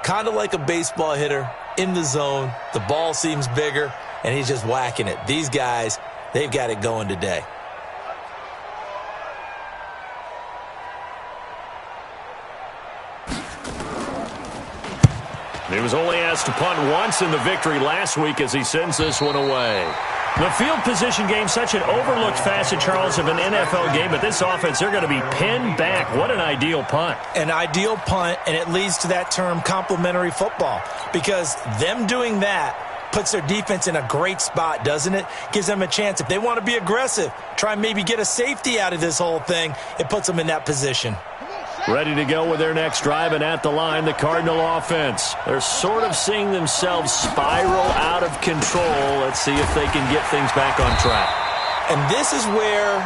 Kind of like a baseball hitter in the zone. The ball seems bigger, and he's just whacking it. These guys, they've got it going today. He was only asked to punt once in the victory last week as he sends this one away. The field position game, such an overlooked facet, Charles, of an NFL game, but this offense, they're going to be pinned back. What an ideal punt. An ideal punt, and it leads to that term complementary football, because them doing that puts their defense in a great spot, doesn't it? Gives them a chance. If they want to be aggressive, try and maybe get a safety out of this whole thing, it puts them in that position. Ready to go with their next drive, and at the line, the Cardinal offense. They're sort of seeing themselves spiral out of control. Let's see if they can get things back on track. And this is where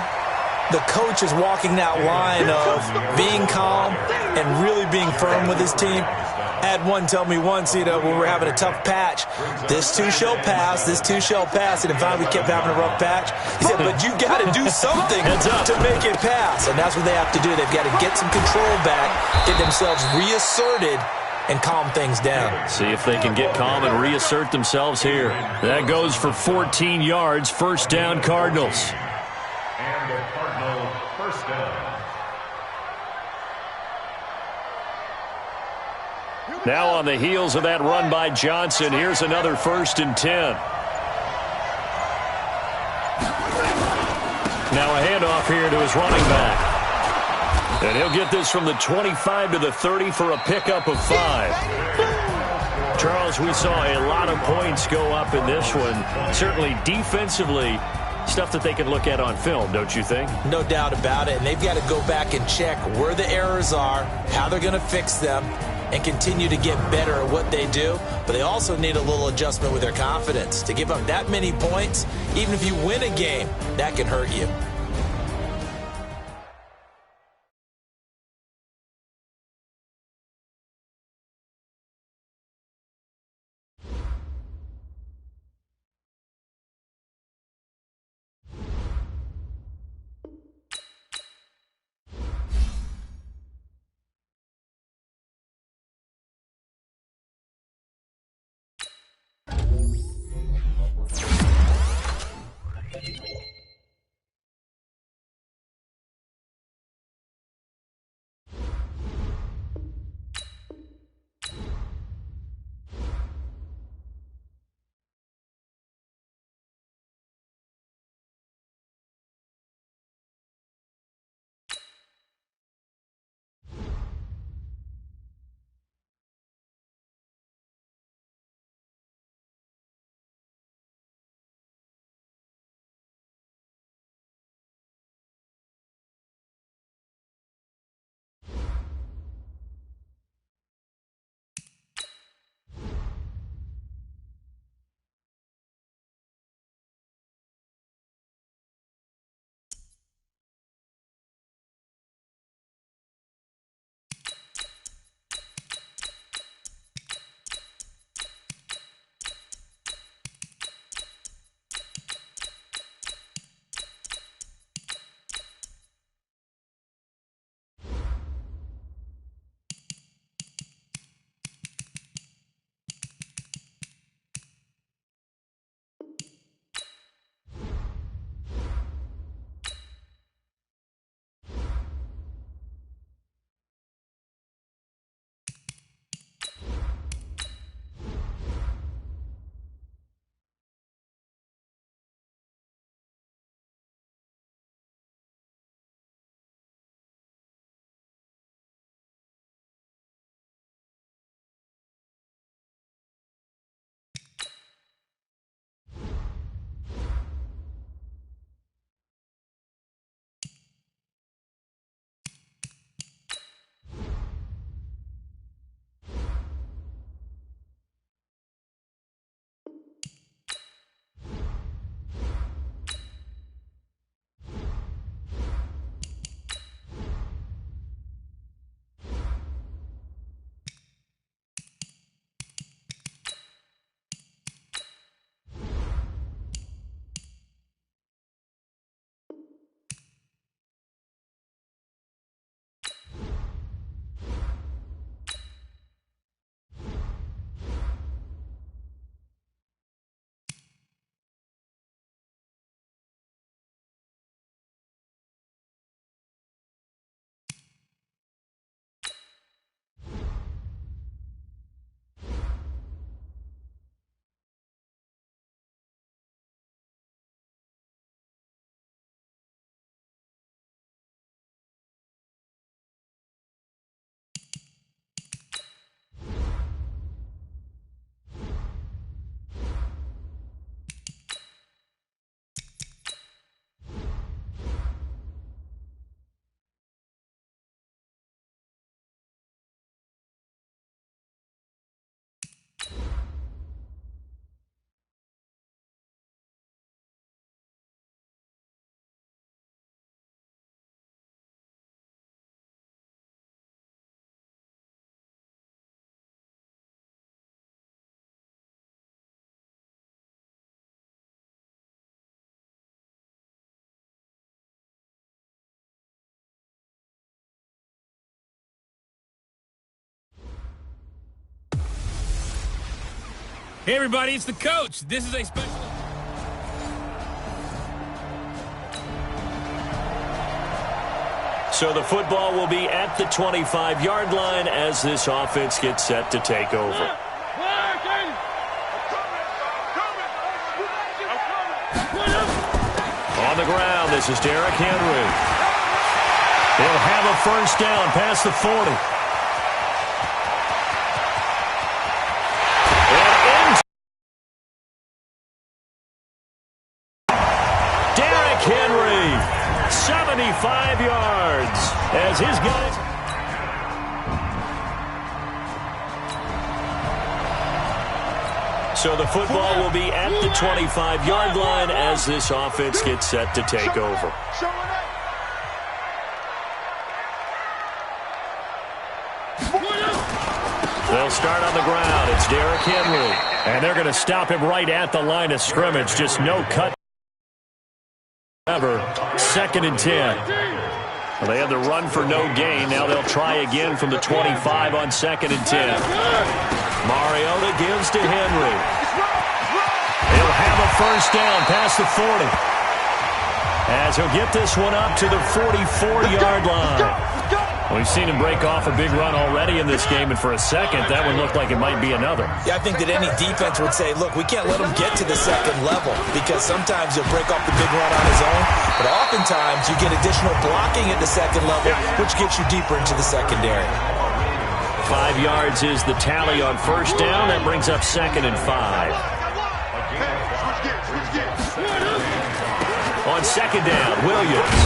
the coach is walking that line of being calm and really being firm with his team. I had one tell me once, when we were having a tough patch, this too shall pass, this too shall pass. And finally we kept having a rough patch. He said, but you got to do something to make it pass. And that's what they have to do. They've got to get some control back, get themselves reasserted, and calm things down. See if they can get calm and reassert themselves here. That goes for 14 yards, first down Cardinals. And the Cardinal first down. Now on the heels of that run by Johnson, here's another 1st and 10. Now a handoff here to his running back. And he'll get this from the 25 to the 30 for a pickup of 5. Charles, we saw a lot of points go up in this one. Certainly defensively, stuff that they can look at on film, don't you think? No doubt about it. And they've got to go back and check where the errors are, how they're going to fix them, and continue to get better at what they do. But they also need a little adjustment with their confidence. To give up that many points, even if you win a game, that can hurt you. Hey, everybody, it's the coach. This is a special... So the football will be at the 25-yard line as this offense gets set to take over. On the ground, this is Derrick Henry. He'll have a first down past the 40. Derrick Henry, 75 yards as his guys... So the football will be at the 25-yard line as this offense gets set to take over. They'll start on the ground. It's Derrick Henry. And they're going to stop him right at the line of scrimmage. Just no cut. Ever. 2nd and 10. Well, they had the run for no gain. Now they'll try again from the 25 on 2nd and 10. Mariota gives to Henry. He'll have a first down past the 40. As he'll get this one up to the 44-yard line. We've seen him break off a big run already in this game, and for a second, that one looked like it might be another. Yeah, I think that any defense would say, look, we can't let him get to the second level because sometimes he'll break off the big run on his own, but oftentimes you get additional blocking at the second level, which gets you deeper into the secondary. 5 yards is the tally on first down. That brings up 2nd and 5. On 2nd down, Williams.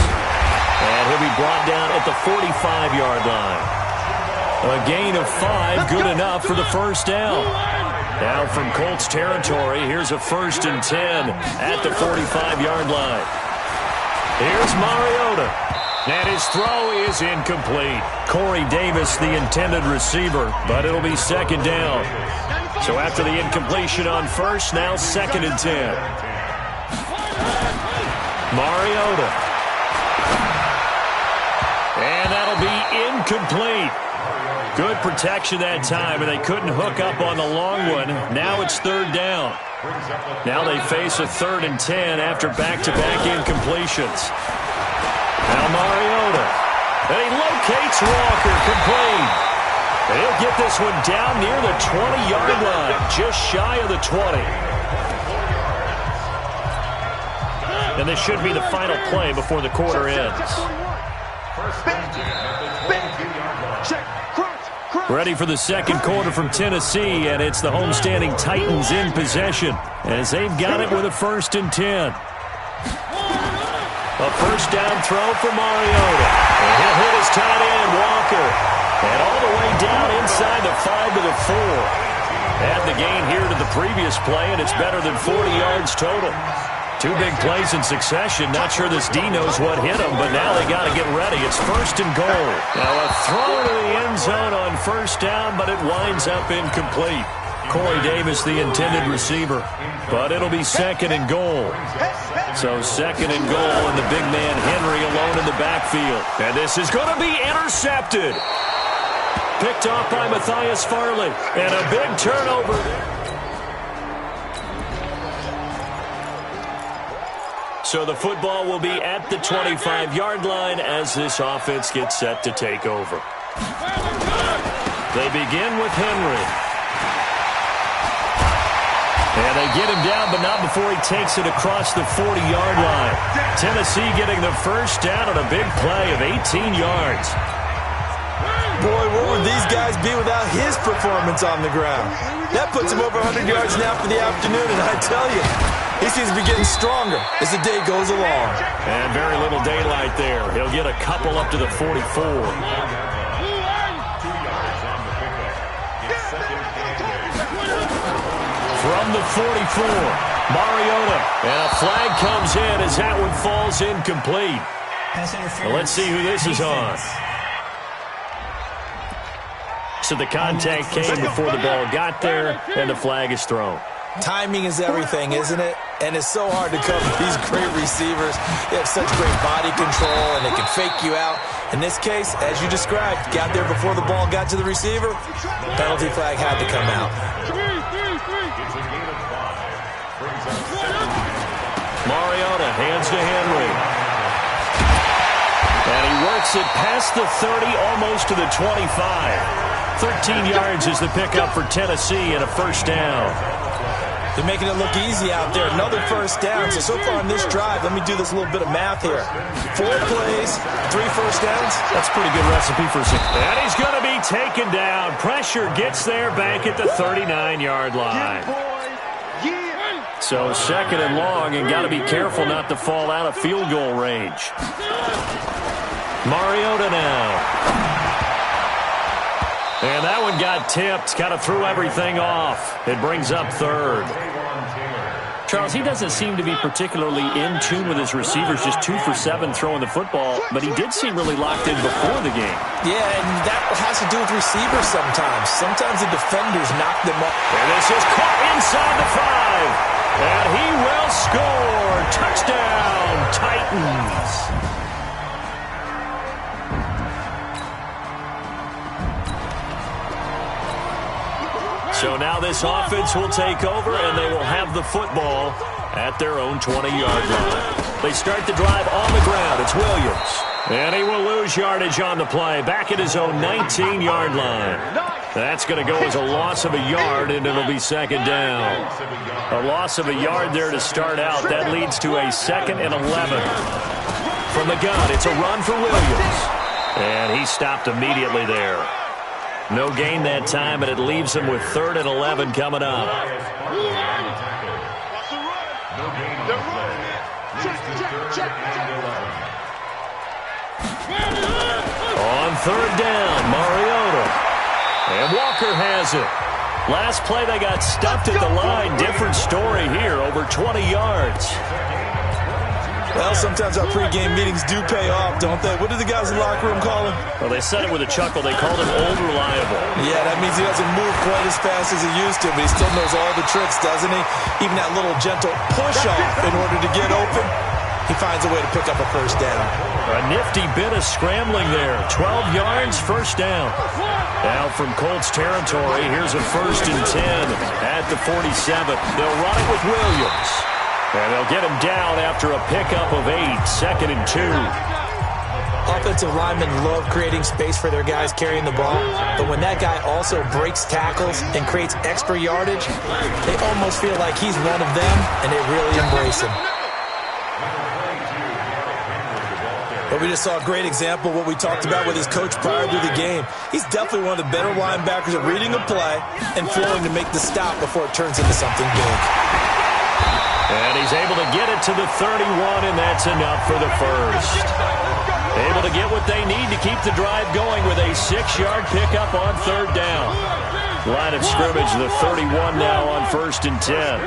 And he'll be brought down at the 45-yard line. A gain of 5, good enough for the first down. Now from Colts territory, here's a 1st and 10 at the 45-yard line. Here's Mariota. And his throw is incomplete. Corey Davis, the intended receiver, but it'll be 2nd down. So after the incompletion on first, now 2nd and 10. Mariota. And that'll be incomplete. Good protection that time, and they couldn't hook up on the long one. Now it's 3rd down. Now they face a 3rd and 10 after back-to-back incompletions. Now Mariota. And he locates Walker, complete. And he'll get this one down near the 20-yard line, just shy of the 20. And this should be the final play before the quarter ends. Ready for the second quarter from Tennessee, and it's the homestanding Titans in possession as they've got it with a 1st and 10. A first down throw for Mariota. And he'll hit his tight end, Walker. And all the way down inside the 5 to the 4. Add the gain here to the previous play, and it's better than 40 yards total. 2 big plays in succession. Not sure this D knows what hit him, but now they got to get ready. It's 1st and goal. Now a throw to the end zone on first down, but it winds up incomplete. Corey Davis, the intended receiver, but it'll be 2nd and goal. So 2nd and goal, and the big man Henry alone in the backfield. And this is going to be intercepted. Picked off by Matthias Farley, and a big turnover. So the football will be at the 25-yard line as this offense gets set to take over. They begin with Henry. And they get him down, but not before he takes it across the 40-yard line. Tennessee getting the first down on a big play of 18 yards. Boy, what would these guys be without his performance on the ground? That puts him over 100 yards now for the afternoon, and I tell you, he seems to be getting stronger as the day goes along. And very little daylight there. He'll get a couple up to the 44. From the 44, Mariota. And a flag comes in as that one falls incomplete. Well, let's see who this is on. So the contact came before the ball got there, and the flag is thrown. Timing is everything, isn't it? And it's so hard to cover these great receivers. They have such great body control, and they can fake you out. In this case, as you described, got there before the ball got to the receiver. Penalty flag had to come out. Mariota hands to Henry. And he works it past the 30, almost to the 25. 13 yards is the pickup for Tennessee and a first down. They're making it look easy out there. Another first down. So far on this drive, let me do this little bit of math here. 4 plays, 3 first downs. That's a pretty good recipe for success. And he's going to be taken down. Pressure gets there back at the 39-yard line. So second and long, and got to be careful not to fall out of field goal range. Mariota now. And that one got tipped. Kind of threw everything off. It brings up third. Charles, he doesn't seem to be particularly in tune with his receivers, just 2 for 7 throwing the football, but he did seem really locked in before the game. Yeah, and that has to do with receivers sometimes. Sometimes the defenders knock them up. And this is caught inside the 5. And he will score. Touchdown, Titans. So now this offense will take over, and they will have the football at their own 20-yard line. They start the drive on the ground. It's Williams. And he will lose yardage on the play. Back at his own 19-yard line. That's going to go as a loss of a yard, and it'll be second down. A loss of a yard there to start out. That leads to a 2nd and 11. From the gun, it's a run for Williams. And he stopped immediately there. No gain that time, and it leaves him with 3rd and 11 coming up. On 3rd down, Mariota. And Walker has it. Last play, they got stuffed at the line. Different story here, over 20 yards. Well, sometimes our pregame meetings do pay off, don't they? What do the guys in the locker room call him? Well, they said it with a chuckle. They called him old reliable. Yeah, that means he doesn't move quite as fast as he used to, but he still knows all the tricks, doesn't he? Even that little gentle push-off in order to get open, he finds a way to pick up a first down. A nifty bit of scrambling there. 12 yards, first down. Now from Colts territory, here's a 1st and 10 at the 47. They'll run it with Williams. And they'll get him down after a pickup of 8, 2nd and 2. Offensive linemen love creating space for their guys carrying the ball, but when that guy also breaks tackles and creates extra yardage, they almost feel like he's one of them, and they really embrace him. But we just saw a great example of what we talked about with his coach prior to the game. He's definitely one of the better linebackers at reading a play and flowing to make the stop before it turns into something big. And he's able to get it to the 31, and that's enough for the first. Able to get what they need to keep the drive going with a 6-yard pickup on 3rd down. Line of scrimmage, the 31 now on 1st and 10.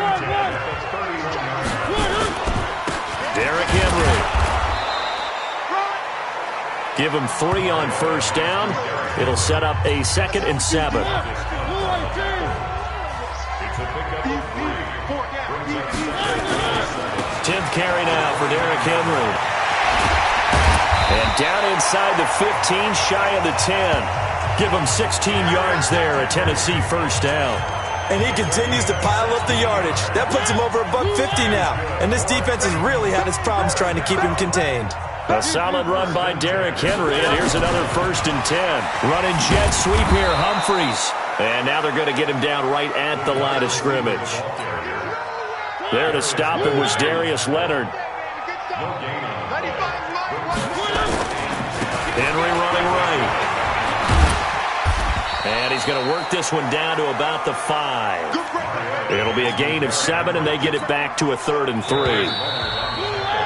Derrick Henry. Give him 3 on 1st down. It'll set up a 2nd and 7. 10th carry now for Derrick Henry. And down inside the 15, shy of the 10. Give him 16 yards there, a Tennessee first down. And he continues to pile up the yardage. That puts him over $150 now. And this defense has really had its problems trying to keep him contained. A solid run by Derrick Henry, and here's another 1st and 10. Running jet sweep here, Humphreys. And now they're going to get him down right at the line of scrimmage. There to stop him was Darius Leonard. Henry running right. And he's going to work this one down to about the 5. It'll be a gain of 7, and they get it back to a 3rd and 3.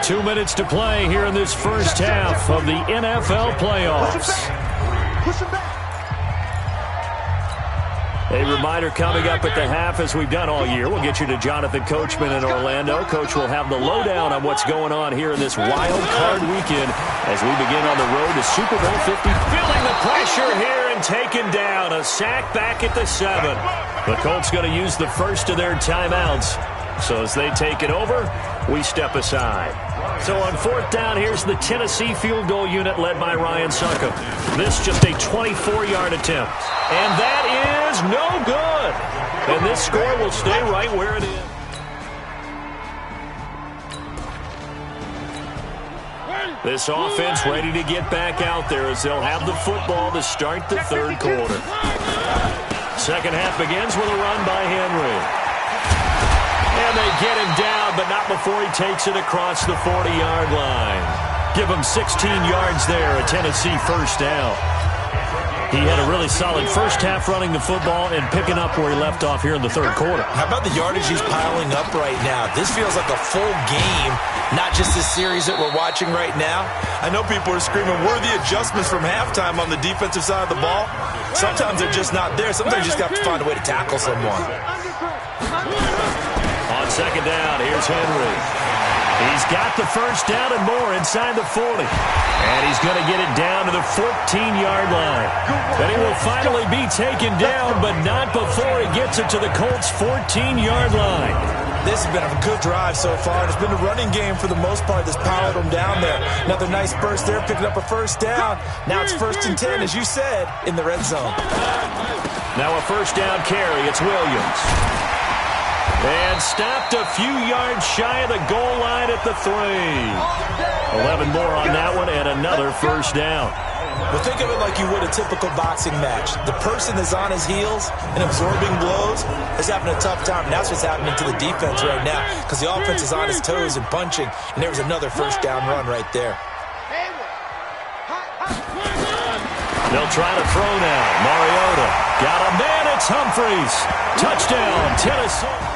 2 minutes to play here in this first half of the NFL playoffs. Push him back. A reminder coming up at the half, as we've done all year. We'll get you to Jonathan Coachman in Orlando. Coach will have the lowdown on what's going on here in this wild card weekend as we begin on the road to Super Bowl 50. Feeling the pressure here and taken down. A sack back at the 7. The Colts going to use the first of their timeouts. So as they take it over, we step aside. So on 4th down, here's the Tennessee field goal unit led by Ryan Succop. This just a 24-yard attempt. And that is no good. And this score will stay right where it is. This offense ready to get back out there as they'll have the football to start the third quarter. Second half begins with a run by Henry. And they get him down, but not before he takes it across the 40-yard line. Give him 16 yards there, a Tennessee first down. He had a really solid first half running the football and picking up where he left off here in the third quarter. How about the yardage he's piling up right now? This feels like a full game, not just this series that we're watching right now. I know people are screaming, worthy adjustments from halftime on the defensive side of the ball. Sometimes they're just not there. Sometimes you just have to find a way to tackle someone. On second down, here's Henry. He's got the first down and more inside the 40. And he's going to get it down to the 14-yard line. Then he will finally be taken down, but not before he gets it to the Colts' 14-yard line. This has been a good drive so far. It's been a running game for the most part that's powered them down there. Another nice burst there, picking up a first down. Now it's 1st and 10, as you said, in the red zone. Now a first down carry. It's Williams. And stopped a few yards shy of the goal line at the 3. 11 more on that one and another first down. Well, think of it like you would a typical boxing match. The person that's on his heels and absorbing blows is having a tough time. And that's what's happening to the defense right now because the offense is on his toes and punching. And there was another first down run right there. They'll try to throw now. Mariota got a man. It's Humphreys. Touchdown, Tennessee.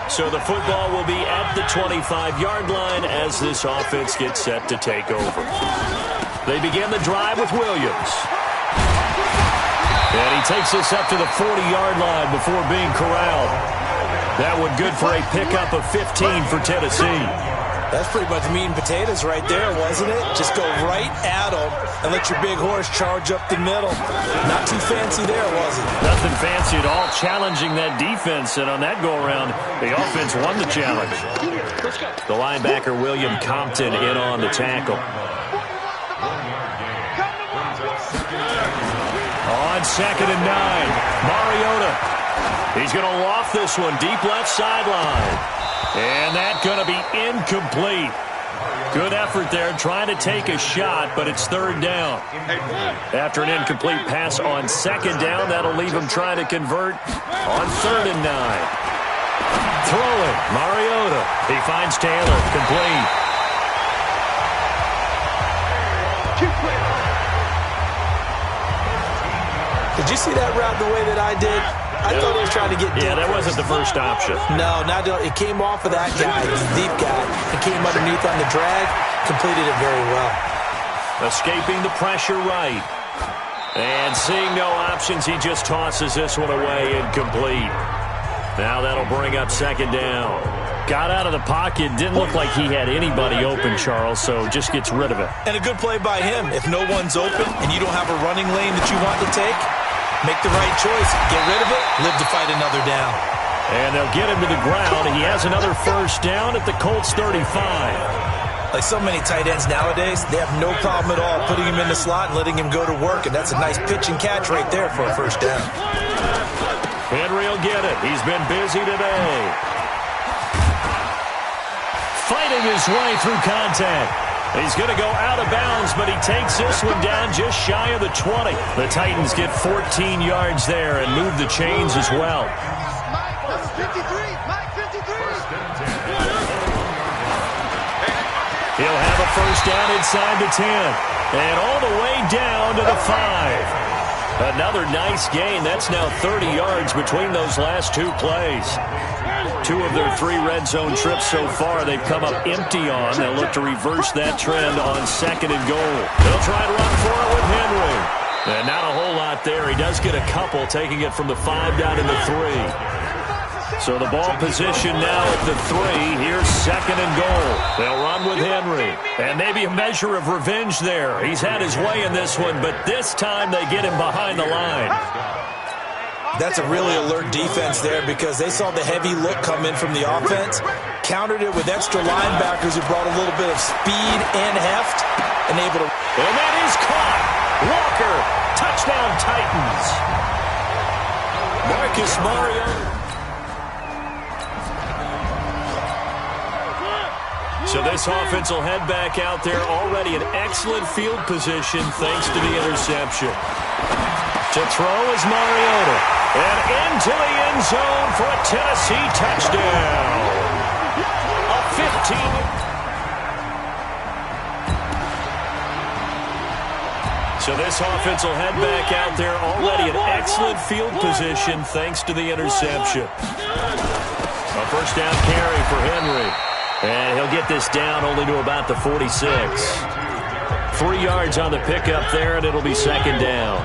So the football will be at the 25-yard line as this offense gets set to take over. They begin the drive with Williams. And he takes this up to the 40-yard line before being corralled. That one good for a pickup of 15 for Tennessee. That's pretty much meat and potatoes right there, wasn't it? Just go right at them and let your big horse charge up the middle. Not too fancy there, was it? Nothing fancy at all, challenging that defense. And on that go-around, the offense won the challenge. The linebacker, William Compton, in on the tackle. On 2nd and 9, Mariota. He's going to loft this one deep left sideline. And that's going to be incomplete. Good effort there trying to take a shot, but it's 3rd down. After an incomplete pass on 2nd down, that'll leave him trying to convert on 3rd and 9. Throwing, Mariota. He finds Taylor, complete. Did you see that route the way that I did? I thought he was trying to get deep. Yeah, that wasn't the first option. No, not it came off of that guy, the deep guy, and came underneath on the drag, completed it very well. Escaping the pressure right. And seeing no options, he just tosses this one away, incomplete. Now that'll bring up 2nd down. Got out of the pocket, didn't look like he had anybody open, Charles, so just gets rid of it. And a good play by him. If no one's open and you don't have a running lane that you want to take, make the right choice. Get rid of it. Live to fight another down. And they'll get him to the ground. He has another first down at the Colts 35. Like so many tight ends nowadays, they have no problem at all putting him in the slot and letting him go to work. And that's a nice pitch and catch right there for a first down. Henry will get it. He's been busy today. Fighting his way through contact. He's going to go out of bounds, but he takes this one down just shy of the 20. The Titans get 14 yards there and move the chains as well. He'll have a first down inside the 10. And all the way down to the 5. Another nice gain. That's now 30 yards between those last 2 plays. 2 of their 3 red zone trips so far they've come up empty on. They'll look to reverse that trend on 2nd and goal. They'll try to run for it with Henry. And not a whole lot there. He does get a couple, taking it from the 5 down to the 3. So the ball position now at the 3. Here's 2nd and goal. They'll run with Henry. And maybe a measure of revenge there. He's had his way in this one, but this time they get him behind the line. That's a really alert defense there because they saw the heavy look come in from the offense, countered it with extra linebackers who brought a little bit of speed and heft, and able to... And that is caught. Walker, touchdown Titans. Marcus Mariota. So this offense will head back out there, already in excellent field position thanks to the interception. To throw is Mariota. And into the end zone for a Tennessee touchdown. A 15. So this offense will head back out there, already in excellent field position thanks to the interception. A first down carry for Henry. And he'll get this down only to about the 46. 3 yards on the pickup there, and it'll be second down.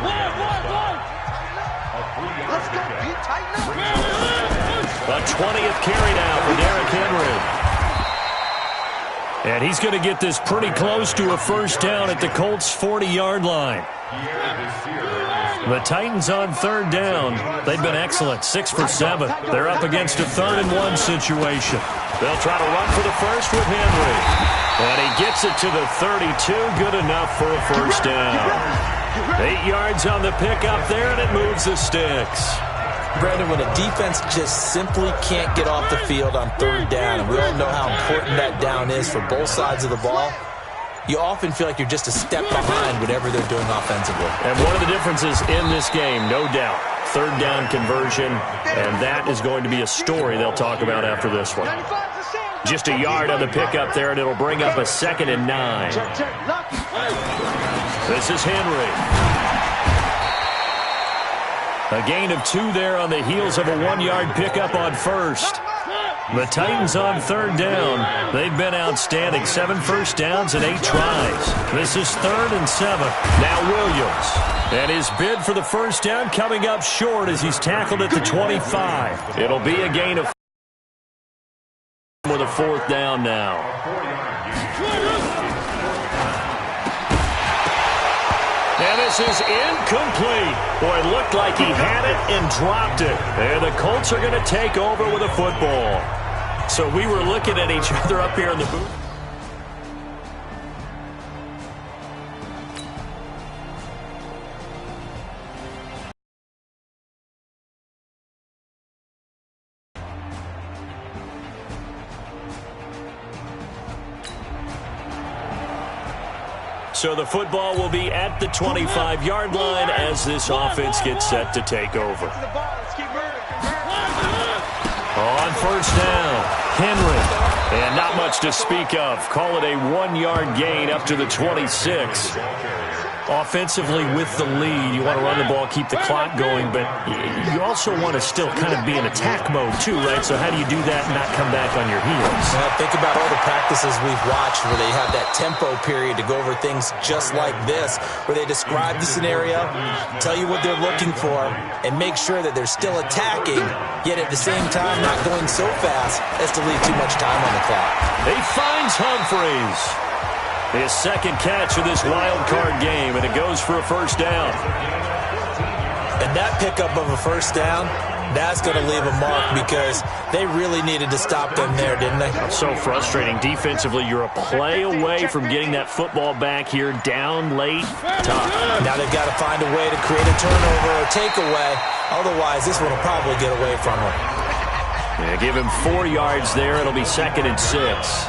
A 20th carry now for Derrick Henry. And he's going to get this pretty close to a first down at the Colts' 40-yard line. The Titans on third down. They've been excellent, 6 for 7. They're up against a 3rd-and-1 situation. They'll try to run for the first with Henry. And he gets it to the 32, good enough for a first down. 8 yards on the pickup there, and it moves the sticks. Brandon, when a defense just simply can't get off the field on third down, and we all know how important that down is for both sides of the ball, you often feel like you're just a step behind whatever they're doing offensively. And one of the differences in this game, no doubt, third down conversion, and that is going to be a story they'll talk about after this one. Just a yard on the pickup there, and it'll bring up a 2nd and 9. This is Henry. A gain of 2 there on the heels of a 1-yard pickup on first. The Titans on third down. They've been outstanding. 7 first downs and 8 tries. This is 3rd and 7. Now Williams. And his bid for the first down coming up short as he's tackled at the 25. It'll be a gain of with a 4th down now. And this is incomplete. Boy, it looked like he had it and dropped it. And the Colts are going to take over with a football. So we were looking at each other up here in the booth. So the football will be at the 25-yard line as this offense gets set to take over. On first down, Henry. And not much to speak of. Call it a 1-yard gain up to the 26. Offensively with the lead, you want to run the ball, keep the clock going, but you also want to still kind of be in attack mode too, right? So how do you do that and not come back on your heels? Well, think about all the practices we've watched where they have that tempo period to go over things just like this, where they describe the scenario, tell you what they're looking for, and make sure that they're still attacking, yet at the same time not going so fast as to leave too much time on the clock. He finds Humphreys. His second catch of this wild card game, and it goes for a first down. And that pickup of a first down, that's going to leave a mark because they really needed to stop them there, didn't they? So frustrating. Defensively, you're a play away from getting that football back here, down late. Tough. Now they've got to find a way to create a turnover or takeaway. Otherwise, this one will probably get away from them. Yeah, give him 4 yards there. It'll be 2nd and 6.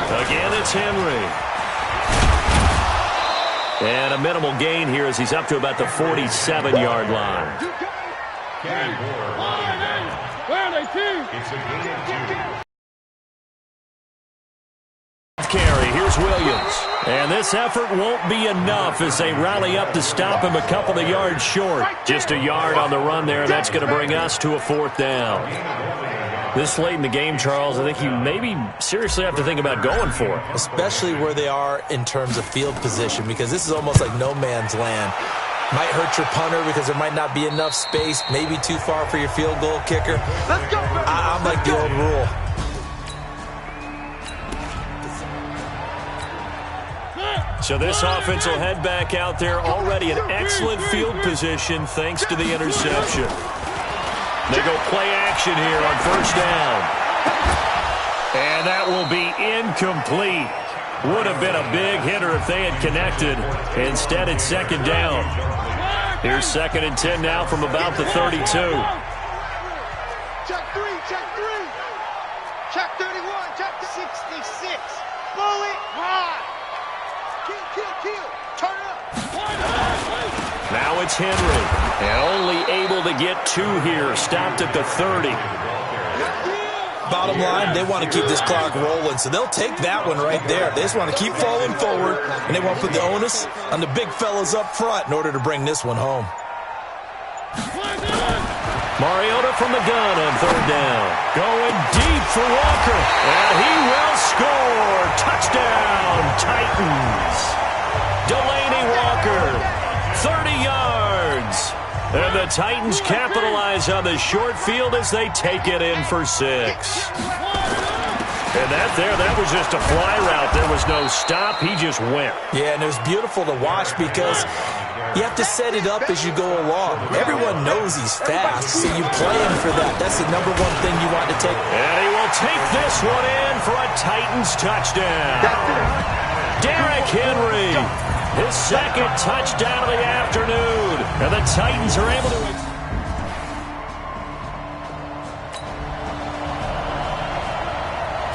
Again, it's Henry. And a minimal gain here as he's up to about the 47-yard line. Carry, here's Williams. And this effort won't be enough as they rally up to stop him a couple of yards short. Just a yard on the run there, and that's going to bring us to a 4th down. This late in the game, Charles, I think you maybe seriously have to think about going for it. Especially where they are in terms of field position, because this is almost like no man's land. Might hurt your punter because there might not be enough space, maybe too far for your field goal kicker. Let's go, I'm like the old rule. So this offense will head back out there, already in excellent field position thanks to the interception. They go play action here on first down. And that will be incomplete. Would have been a big hitter if they had connected. Instead, it's 2nd down. Here's 2nd and 10 now from about the 32. check three. Check 31, check 66. Bullet high. Kill. Turn up. Now it's Henry. And only able to get 2 here. Stopped at the 30. Bottom line, they want to keep this clock rolling, so they'll take that one right there. They just want to keep falling forward, and they want to put the onus on the big fellas up front in order to bring this one home. Mariota from the gun on 3rd down. Going deep for Walker. And he will score. Touchdown, Titans. Delaney Walker, 30 yards. And the Titans capitalize on the short field as they take it in for 6. And that was just a fly route. There was no stop. He just went. Yeah, and it was beautiful to watch because you have to set it up as you go along. Everyone knows he's fast, so you play him for that. That's the #1 thing you want to take. And he will take this one in for a Titans touchdown. Derrick Henry, his 2nd touchdown of the afternoon. And the Titans are able to...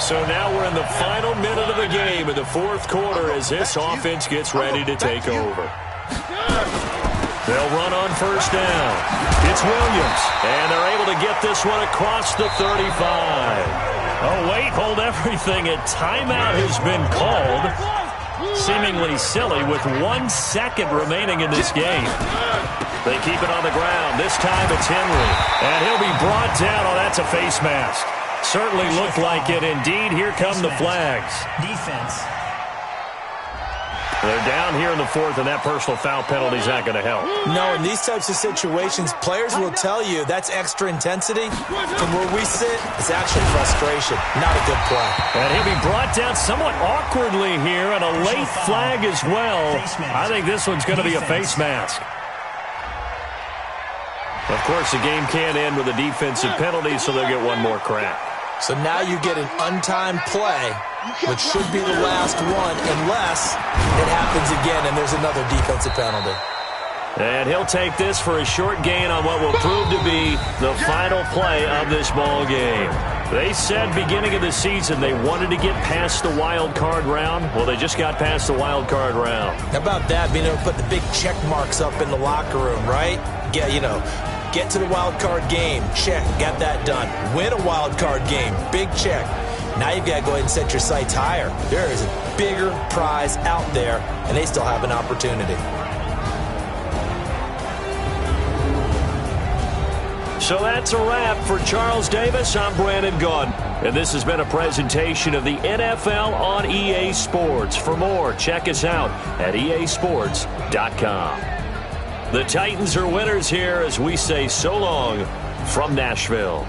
So now we're in the final minute of the game in the 4th quarter as this offense gets ready to take over. They'll run on 1st down. It's Williams, and they're able to get this one across the 35. Oh, wait, hold everything. A timeout has been called. Seemingly silly with 1 second remaining in this game. They keep it on the ground. This time it's Henry, and he'll be brought down. Oh, that's a face mask. Certainly looked like it. Indeed, here come the flags. Defense. They're down here in the 4th, and that personal foul penalty is not going to help. No, in these types of situations, players will tell you that's extra intensity. From where we sit, it's actually frustration. Not a good play. And he'll be brought down somewhat awkwardly here, and a late flag as well. I think this one's going to be a face mask. Of course, the game can't end with a defensive penalty, so they'll get one more crack. So now you get an untimed play, which should be the last one, unless it happens again and there's another defensive penalty. And he'll take this for a short gain on what will prove to be the final play of this ball game. They said beginning of the season they wanted to get past the wild card round. Well, they just got past the wild card round. How about that, being able to put the big check marks up in the locker room, right? Yeah, get to the wild card game, check, got that done. Win a wild card game, big check. Now you've got to go ahead and set your sights higher. There is a bigger prize out there, and they still have an opportunity. So that's a wrap for Charles Davis. I'm Brandon Gaudin, and this has been a presentation of the NFL on EA Sports. For more, check us out at easports.com. The Titans are winners here as we say so long from Nashville.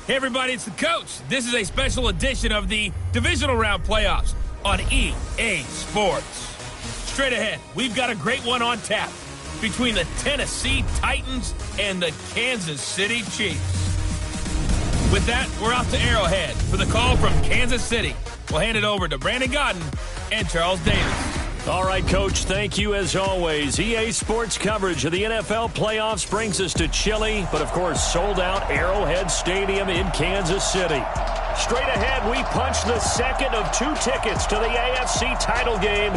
Hey, everybody, it's the coach. This is a special edition of the divisional round playoffs on EA Sports. Straight ahead, we've got a great one on tap between the Tennessee Titans and the Kansas City Chiefs. With that, we're off to Arrowhead for the call from Kansas City. We'll hand it over to Brandon Godden and Charles Davis. All right, Coach, thank you as always. EA Sports coverage of the NFL playoffs brings us to chilly, but of course sold out Arrowhead Stadium in Kansas City. Straight ahead, we punch the second of 2 tickets to the AFC title game.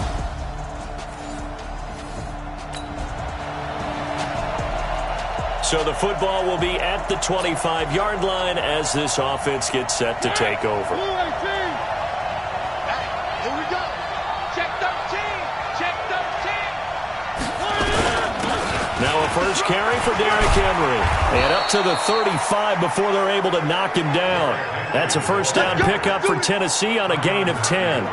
So the football will be at the 25-yard line as this offense gets set to take over. Here we go. Check 13. Check 13. Now a first carry for Derrick Henry. And up to the 35 before they're able to knock him down. That's a first down pickup for Tennessee on a gain of 10.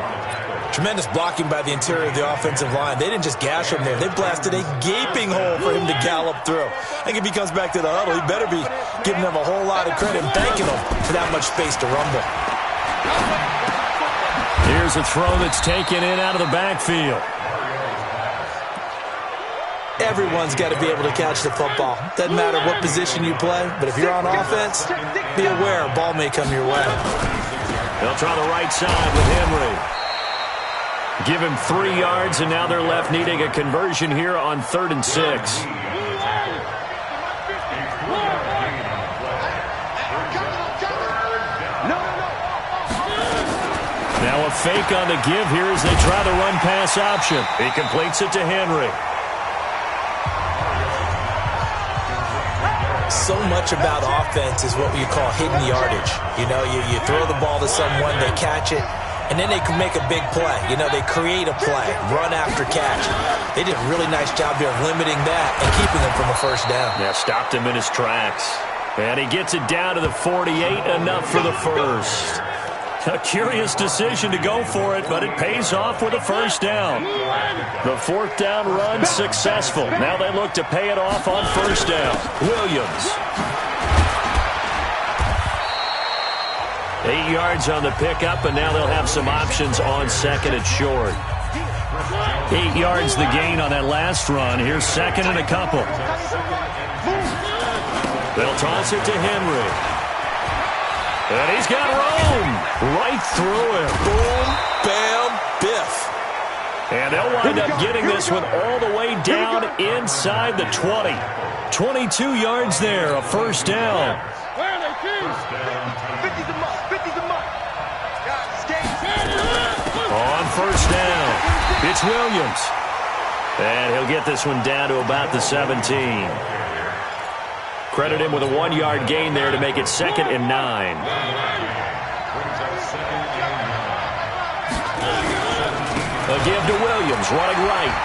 Tremendous blocking by the interior of the offensive line. They didn't just gash him there. They blasted a gaping hole for him to gallop through. I think if he comes back to the huddle, he better be giving them a whole lot of credit and thanking them for that much space to rumble. Here's a throw that's taken in out of the backfield. Everyone's got to be able to catch the football. Doesn't matter what position you play, but if you're on offense, be aware a ball may come your way. They'll try the right side with Henry. Give him 3 yards, and now they're left needing a conversion here on 3rd and 6. Now a fake on the give here as they try the run-pass option. He completes it to Henry. So much about offense is what you call hidden yardage. You know, you throw the ball to someone, they catch it, and then they can make a big play. You know, they create a play, run after catch. They did a really nice job here of limiting that and keeping them from a first down. Yeah, stopped him in his tracks. And he gets it down to the 48, enough for the first. A curious decision to go for it, but it pays off with a first down. The 4th down run successful. Now they look to pay it off on first down. Williams. 8 yards on the pickup, and now they'll have some options on 2nd and short. 8 yards the gain on that last run. Here's 2nd and a couple. They'll toss it to Henry. And he's got room right through him. Boom, bam, biff. And they'll wind up getting this one all the way down inside the 20. 22 yards there, a first down. 50's a must. 50's a must. On first down, it's Williams. And he'll get this one down to about the 17. Credit him with a 1-yard gain there to make it 2nd and 9. A give to Williams, running right.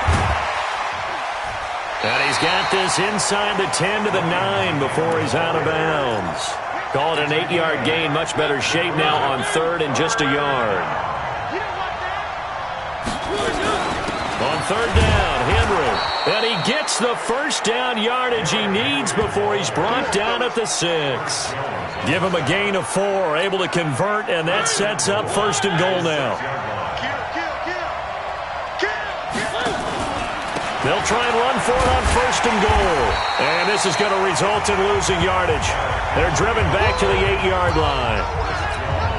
And he's got this inside the 10 to the 9 before he's out of bounds. Call it an 8-yard gain, much better shape now on 3rd and just a yard. On 3rd down, Henry. And he gets the first down yardage he needs before he's brought down at the 6. Give him a gain of 4, able to convert, and that sets up 1st and goal now. They'll try and run for it on 1st and goal. And this is going to result in losing yardage. They're driven back to the 8-yard line.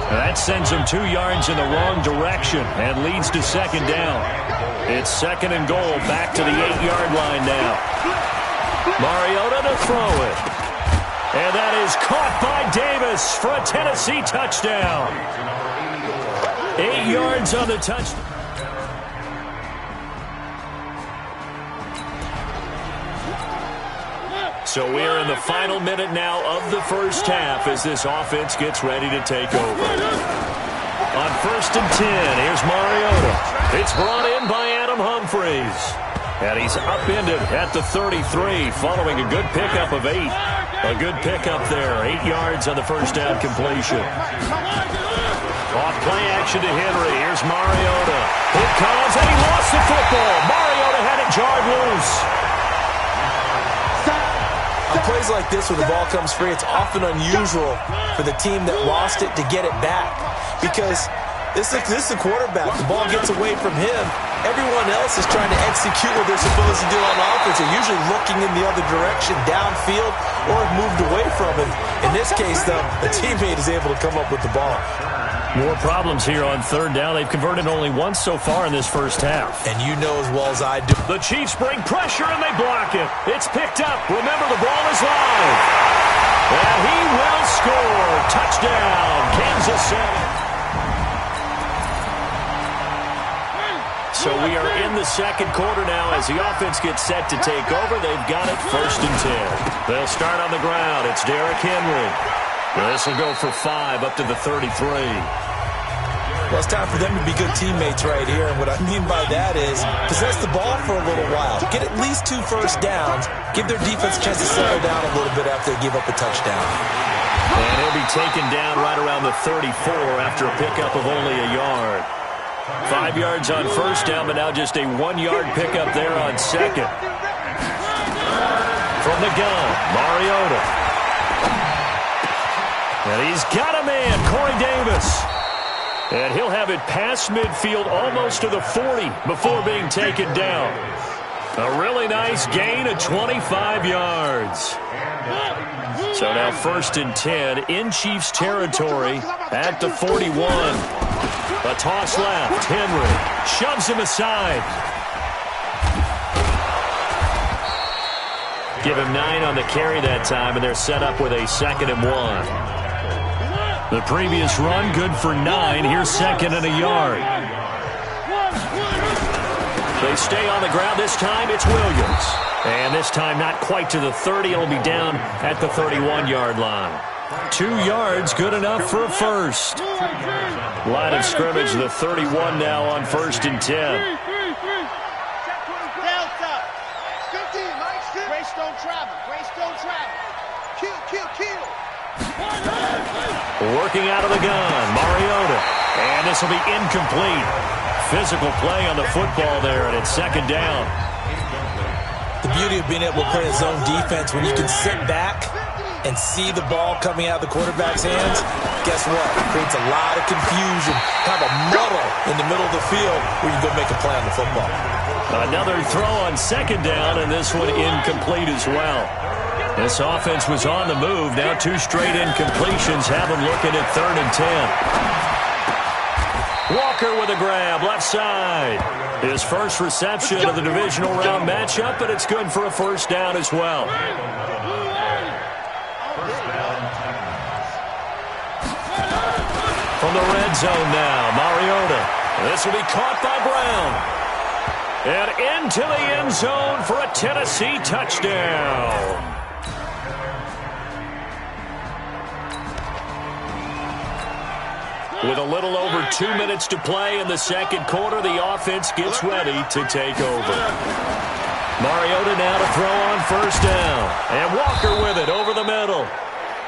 That sends them 2 yards in the wrong direction and leads to 2nd down. It's 2nd and goal, back to the 8-yard line now. Mariota to throw it. And that is caught by Davis for a Tennessee touchdown. 8 yards on the touchdown. So we're in the final minute now of the first half as this offense gets ready to take over. On 1st and 10, here's Mariota. It's brought in by Adam Humphries. And he's upended at the 33 following a good pickup of 8. A good pickup there. 8 yards on the first down completion. Off play action to Henry. Here's Mariota. It comes, and he lost the football. Mariota had it jarred loose. I On plays like this where the ball comes free, it's often unusual for the team that lost it to get it back because this is a quarterback. The ball gets away from him. Everyone else is trying to execute what they're supposed to do on offense. They're usually looking in the other direction, downfield, or have moved away from him. In this case, though, the teammate is able to come up with the ball. More problems here on third down. They've converted only once so far in this first half. And you know as well as I do. The Chiefs bring pressure and they block it. It's picked up. Remember, the ball is live. And he will score. Touchdown, Kansas City. So we are in the second quarter now as the offense gets set to take over. They've got it 1st and 10. They'll start on the ground. It's Derrick Henry. This will go for 5 up to the 33. Well, it's time for them to be good teammates right here. And what I mean by that is possess the ball for a little while. Get at least 2 first downs. Give their defense a chance to settle down a little bit after they give up a touchdown. And he'll be taken down right around the 34 after a pickup of only a yard. 5 yards on first down, but now just a 1-yard pickup there on second. From the gun, Mariota. And he's got a man, Corey Davis. And he'll have it past midfield almost to the 40 before being taken down. A really nice gain of 25 yards. So now 1st and 10 in Chiefs territory at the 41. A toss left. Henry shoves him aside. Give him 9 on the carry that time, and they're set up with a 2nd and 1. The previous run good for 9. Here's 2nd and a yard. They stay on the ground. This time it's Williams. And this time not quite to the 30. It'll be down at the 31-yard line. 2 yards, good enough for a first. Line of scrimmage, the 31 now on 1st and 10. Grace don't travel. Grace don't travel. Kill. Working out of the gun, Mariota. And this will be incomplete. Physical play on the football there, and it's 2nd down. The beauty of being able to play a zone defense when you can sit back and see the ball coming out of the quarterback's hands, guess what? It creates a lot of confusion, kind of a muddle in the middle of the field where you go make a play on the football. Another throw on 2nd down, and this one incomplete as well. This offense was on the move. Now 2 straight incompletions have them looking at 3rd and 10. Walker with a grab, left side. His first reception of the divisional round matchup, but it's good for a 1st down as well. From the red zone now, Mariota. This will be caught by Brown. And into the end zone for a Tennessee touchdown. With a little over 2 minutes to play in the second quarter, the offense gets ready to take over. Mariota now to throw on 1st down. And Walker with it over the middle.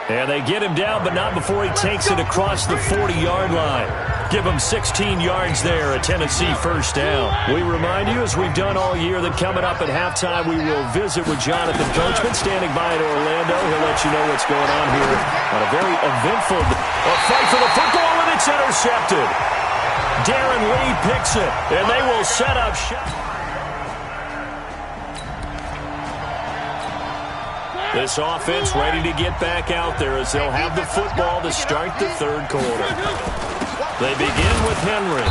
And they get him down, but not before he takes it across the 40-yard line. Give him 16 yards there, a Tennessee 1st down. We remind you, as we've done all year, that coming up at halftime, we will visit with Jonathan Coachman standing by in Orlando. He'll let you know what's going on here on a very eventful fight for the football, and it's intercepted. Darren Lee picks it, and they will set up shop. This offense ready to get back out there as they'll have the football to start the 3rd quarter. They begin with Henry.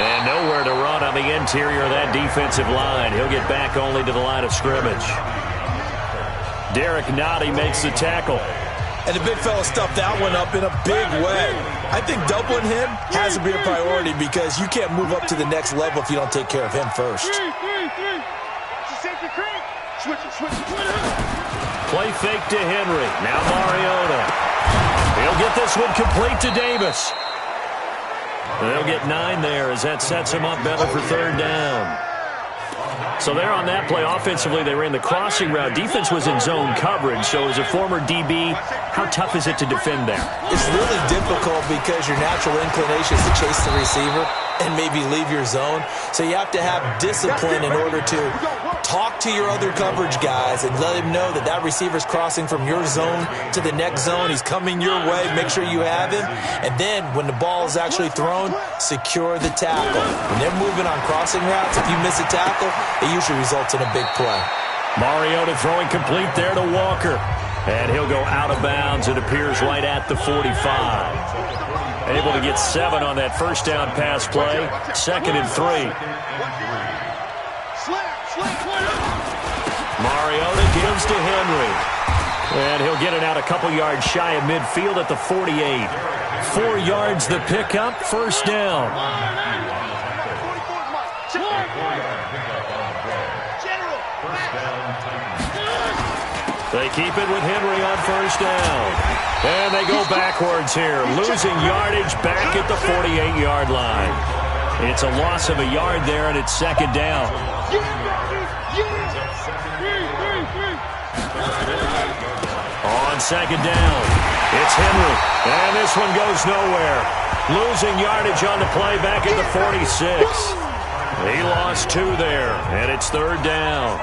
And nowhere to run on the interior of that defensive line. He'll get back only to the line of scrimmage. Derek Nottie makes the tackle. And the big fella stuffed that one up in a big way. I think doubling him has to be a priority because you can't move up to the next level if you don't take care of him first. Play fake to Henry. Now Mariota. He'll get this one complete to Davis. They'll get 9 there as that sets him up better for 3rd down. So there on that play, offensively, they ran the crossing route. Defense was in zone coverage, so as a former DB, how tough is it to defend there? It's really difficult because your natural inclination is to chase the receiver. and maybe leave your zone. So you have to have discipline in order to talk to your other coverage guys and let him know that that receiver's crossing from your zone to the next zone. He's coming your way. Make sure you have him. And then when the ball is actually thrown, secure the tackle. When they're moving on crossing routes, if you miss a tackle, it usually results in a big play. Mariota throwing complete there to Walker. And he'll go out of bounds. It appears right at the 45. Able to get 7 on that first down pass play. 2nd and 3. Mariota gives to Henry. And he'll get it out a couple yards shy of midfield at the 48. 4 yards the pickup, first down. They keep it with Henry on first down. And they go backwards here, losing yardage back at the 48-yard line. It's a loss of a yard there, and it's 2nd down. On 2nd down, it's Henry. And this one goes nowhere. Losing yardage on the play back at the 46. He lost 2 there, and it's 3rd down.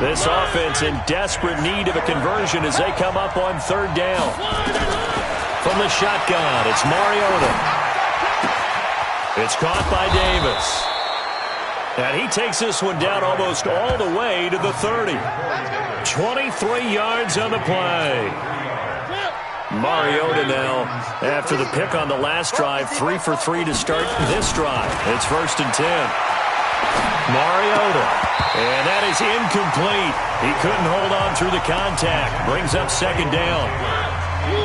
This offense in desperate need of a conversion as they come up on 3rd down. From the shotgun, it's Mariota. It's caught by Davis. And he takes this one down almost all the way to the 30. 23 yards on the play. Mariota now, after the pick on the last drive, 3 for 3 to start this drive. It's 1st and 10. Mariota, and that is incomplete. He couldn't hold on through the contact. Brings up 2nd down.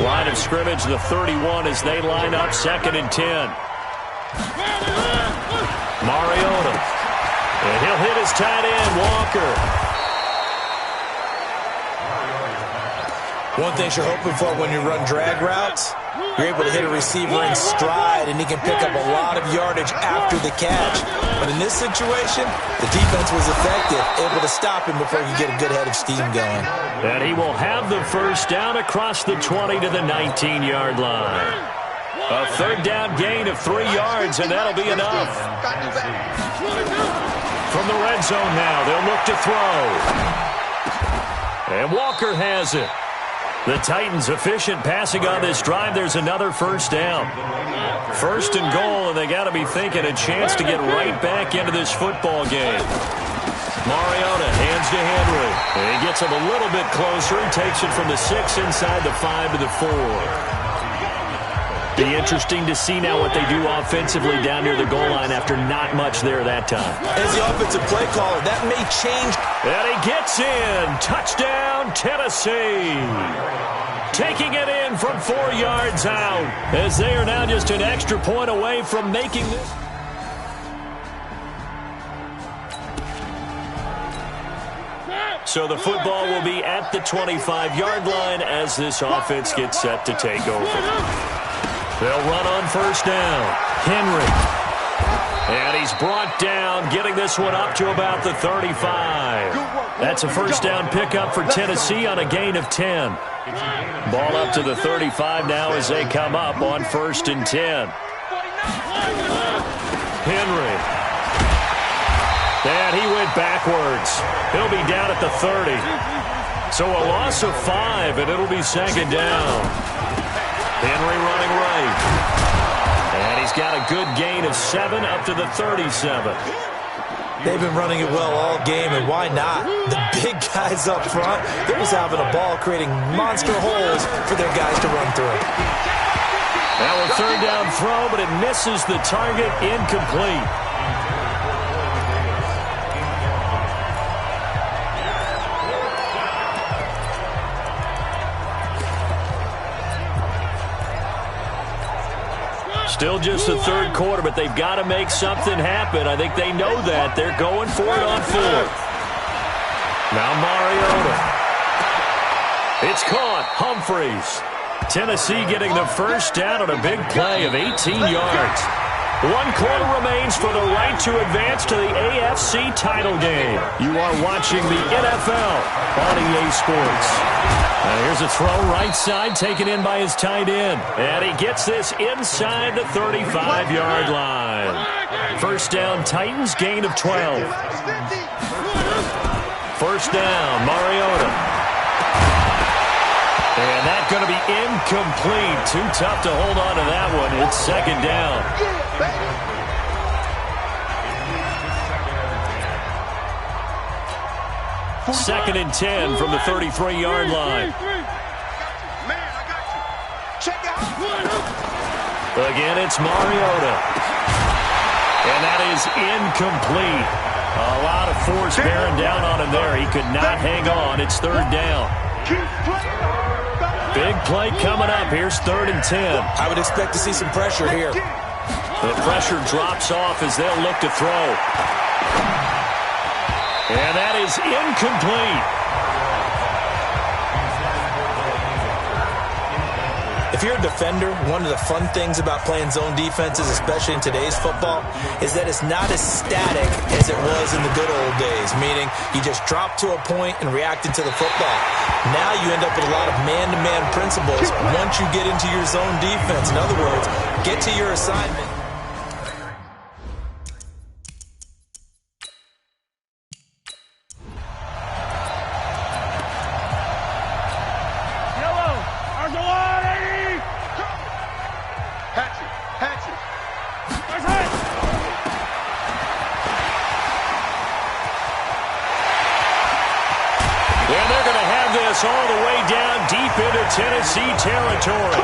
Line of scrimmage, the 31 as they line up 2nd and 10. Mariota, and he'll hit his tight end, Walker. One thing you're hoping for when you run drag routes, you're able to hit a receiver in stride, and he can pick up a lot of yardage after the catch. But in this situation, the defense was effective, able to stop him before he could get a good head of steam going. And he will have the first down across the 20 to the 19-yard line. A 3rd down gain of 3 yards, and that'll be enough. From the red zone now, they'll look to throw. And Walker has it. The Titans efficient passing on this drive. There's another first down. 1st and goal, and they got to be thinking a chance to get right back into this football game. Mariota hands to Henry. And he gets him a little bit closer. He takes it from the 6 inside the 5 to the 4. Be interesting to see now what they do offensively down near the goal line after not much there that time. As the offensive play caller, that may change. And he gets in. Touchdown, Tennessee. Taking it in from 4 yards out as they are now just an extra point away from making this. So the football will be at the 25-yard line as this offense gets set to take over. They'll run on first down. Henry. And he's brought down, getting this one up to about the 35. That's a first down pickup for Tennessee on a gain of 10. Ball up to the 35 now as they come up on 1st and 10. Henry. And he went backwards. He'll be down at the 30. So a loss of 5, and it'll be 2nd down. Henry running right. And he's got a good gain of 7 up to the 37. They've been running it well all game, and why not? The big guys up front, they're just having a ball creating monster holes for their guys to run through. Now a 3rd down throw, but it misses the target, incomplete. Still just the 3rd quarter, but they've got to make something happen. I think they know that. They're going for it on 4th. Now Mariota. It's caught. Humphreys. Tennessee getting the first down on a big play of 18 yards. 1 quarter remains for the right to advance to the AFC title game. You are watching the NFL on EA Sports. Here's a throw right side taken in by his tight end. And he gets this inside the 35-yard line. First down, Titans, gain of 12. First down, Mariota. And that's going to be incomplete. Too tough to hold on to that one. It's second down. Second and 10 from the 33-yard line. Again, it's Mariota. And that is incomplete. A lot of force bearing down on him there. He could not hang on. It's third down. Big play coming up. Here's third and 10. I would expect to see some pressure here. The pressure drops off as they'll look to throw. And that is incomplete. If you're a defender, one of the fun things about playing zone defenses, especially in today's football, is that it's not as static as it was in the good old days, meaning you just drop to a point and react into the football. Now you end up with a lot of man-to-man principles once you get into your zone defense. In other words, get to your assignment. All the way down deep into Tennessee territory.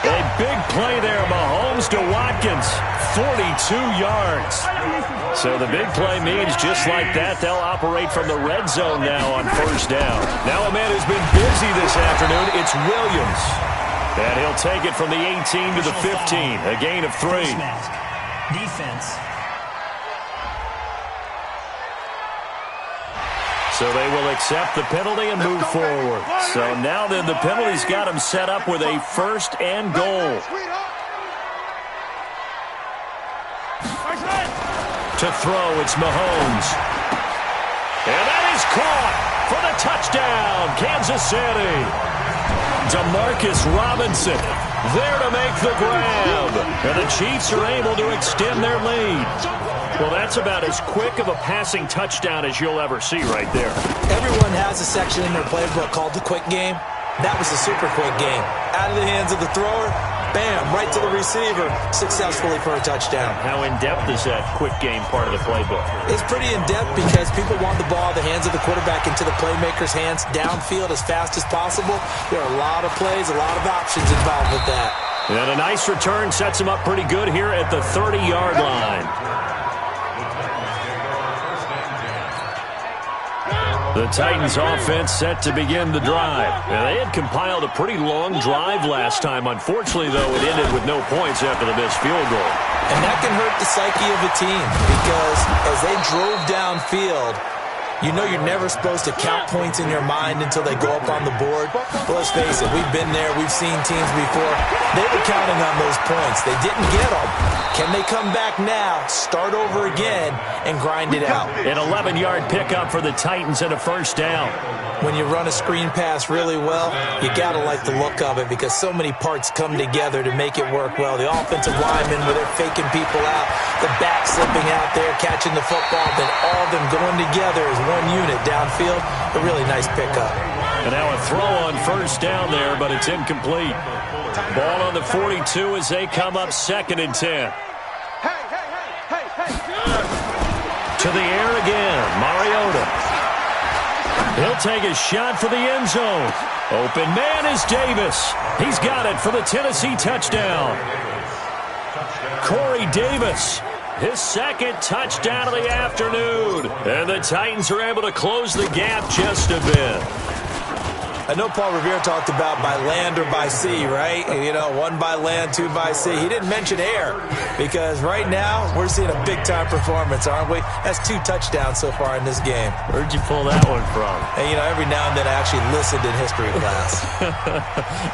A big play there, Mahomes to Watkins, 42 yards. So the big play means just like that, they'll operate from the red zone now on first down. Now a man who's been busy this afternoon, it's Williams. And he'll take it from the 18 to the 15, a gain of 3. Defense. So they will accept the penalty and move forward. So now then the penalty's got him set up with a first and goal. To throw, it's Mahomes. And that is caught for the touchdown, Kansas City. Demarcus Robinson there to make the grab. And the Chiefs are able to extend their lead. Well, that's about as quick of a passing touchdown as you'll ever see right there. Everyone has a section in their playbook called the quick game. That was the super quick game. Out of the hands of the thrower, bam, right to the receiver, successfully for a touchdown. How in-depth is that quick game part of the playbook? It's pretty in-depth because people want the ball, the hands of the quarterback into the playmaker's hands, downfield as fast as possible. There are a lot of plays, a lot of options involved with that. And a nice return sets him up pretty good here at the 30-yard line. The Titans offense set to begin the drive. Now, they had compiled a pretty long drive last time. Unfortunately, though, it ended with no points after the missed field goal. And that can hurt the psyche of a team because as they drove downfield, you know you're never supposed to count points in your mind until they go up on the board. But let's face it, we've been there. We've seen teams before. They were counting on those points. They didn't get them. Can they come back now, start over again, and grind it out? An 11-yard pickup for the Titans and a first down. When you run a screen pass really well, you got to like the look of it because so many parts come together to make it work well. The offensive linemen, where they're faking people out, the back slipping out there, catching the football, then all of them going together as one unit downfield. A really nice pickup. And now a throw on first down there, but it's incomplete. Ball on the 42 as they come up second and 10. To the air again, Mariota. He'll take a shot for the end zone. Open man is Davis. He's got it for the Tennessee touchdown. Corey Davis, his second touchdown of the afternoon. And the Titans are able to close the gap just a bit. I know Paul Revere talked about by land or by sea, right? You know, 1 by land, 2 by sea. He didn't mention air because right now we're seeing a big-time performance, aren't we? That's 2 touchdowns so far in this game. Where'd you pull that one from? And, you know, every now and then I actually listened in history class.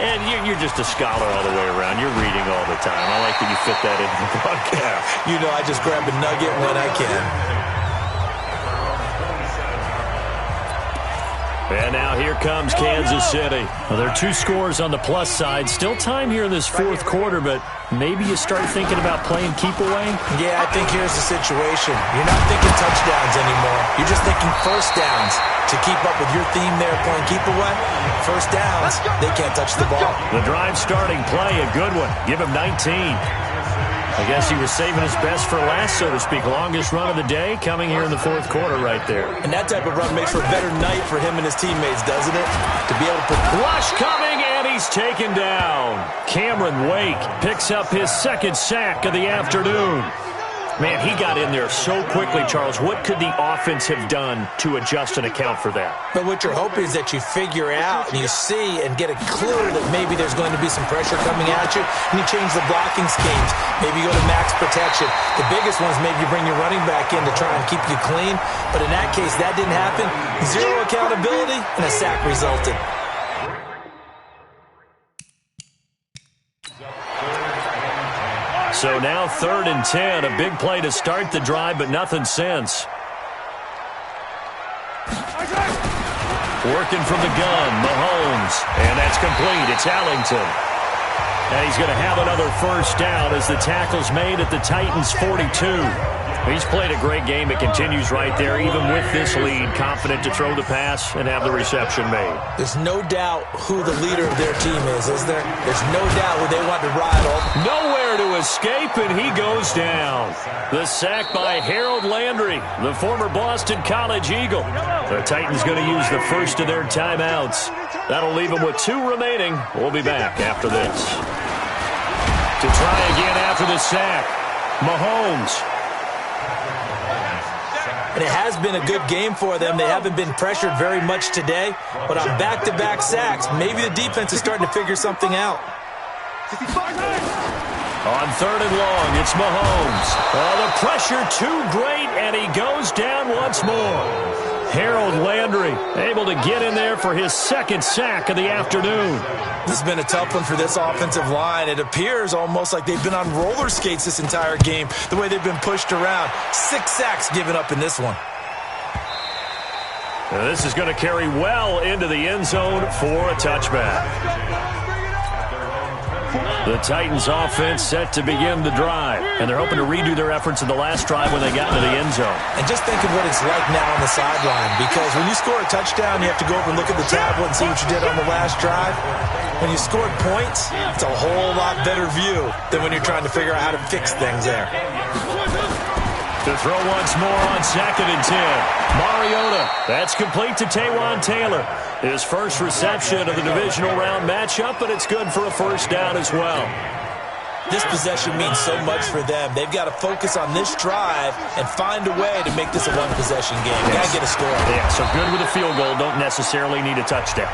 And you're just a scholar all the way around. You're reading all the time. I like that you fit that into the broadcast. You know, I just grab a nugget when I can. And now here comes Kansas City. Well, there are 2 scores on the plus side. Still time here in this 4th quarter, but maybe you start thinking about playing keep away? Yeah, I think here's the situation. You're not thinking touchdowns anymore. You're just thinking first downs. To keep up with your theme there, playing keep away, first downs, they can't touch the ball. The drive starting play, a good one. Give him 19. I guess he was saving his best for last, so to speak. Longest run of the day coming here in the 4th quarter right there. And that type of run makes for a better night for him and his teammates, doesn't it? To be able to put... Rush coming, and he's taken down. Cameron Wake picks up his 2nd sack of the afternoon. Man, he got in there so quickly, Charles. What could the offense have done to adjust and account for that? But what you're hoping is that you figure out and you see and get a clue that maybe there's going to be some pressure coming at you, and you change the blocking schemes. Maybe you go to max protection. The biggest one is maybe you bring your running back in to try and keep you clean. But in that case, that didn't happen. 0 accountability, and a sack resulted. So now 3rd and 10, a big play to start the drive, but nothing since. Working from the gun, Mahomes, and that's complete. It's Allington. And he's going to have another first down as the tackle's made at the Titans' 42. He's played a great game. It continues right there, even with this lead, confident to throw the pass and have the reception made. There's no doubt who the leader of their team is there? There's no doubt who they want to ride on. Nowhere to escape, and he goes down. The sack by Harold Landry, the former Boston College Eagle. The Titans going to use the first of their timeouts. That'll leave them with 2 remaining. We'll be back after this. To try again after the sack, Mahomes. And it has been a good game for them. They haven't been pressured very much today. But on back-to-back sacks, maybe the defense is starting to figure something out. On 3rd and long, it's Mahomes. Oh, the pressure too great, and he goes down once more. Harold Landry able to get in there for his 2nd sack of the afternoon. This has been a tough one for this offensive line. It appears almost like they've been on roller skates this entire game, the way they've been pushed around. 6 sacks given up in this one. Now this is going to carry well into the end zone for a touchback. The Titans offense set to begin the drive, and they're hoping to redo their efforts in the last drive when they got into the end zone. And just think of what it's like now on the sideline, because when you score a touchdown, you have to go over and look at the tablet and see what you did on the last drive. When you scored points, it's a whole lot better view than when you're trying to figure out how to fix things there. To throw once more on 2nd and 10. Mariota, that's complete to Taywan Taylor. His first reception of the divisional round matchup, but it's good for a first down as well. This possession means so much for them. They've got to focus on this drive and find a way to make this a one-possession game. Got to get a score. Yeah, so good with a field goal, don't necessarily need a touchdown.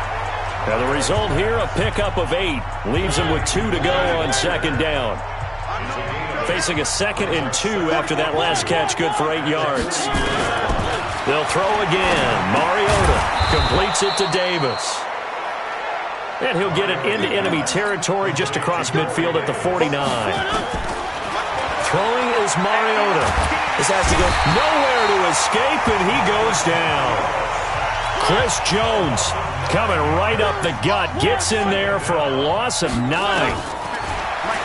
Now the result here, a pickup of 8. Leaves them with 2 to go on 2nd down. Facing a 2nd and 2 after that last catch, good for 8 yards. They'll throw again. Mariota completes it to Davis. And he'll get it into enemy territory just across midfield at the 49. Throwing is Mariota. This has to go nowhere to escape, and he goes down. Chris Jones coming right up the gut. Gets in there for a loss of 9.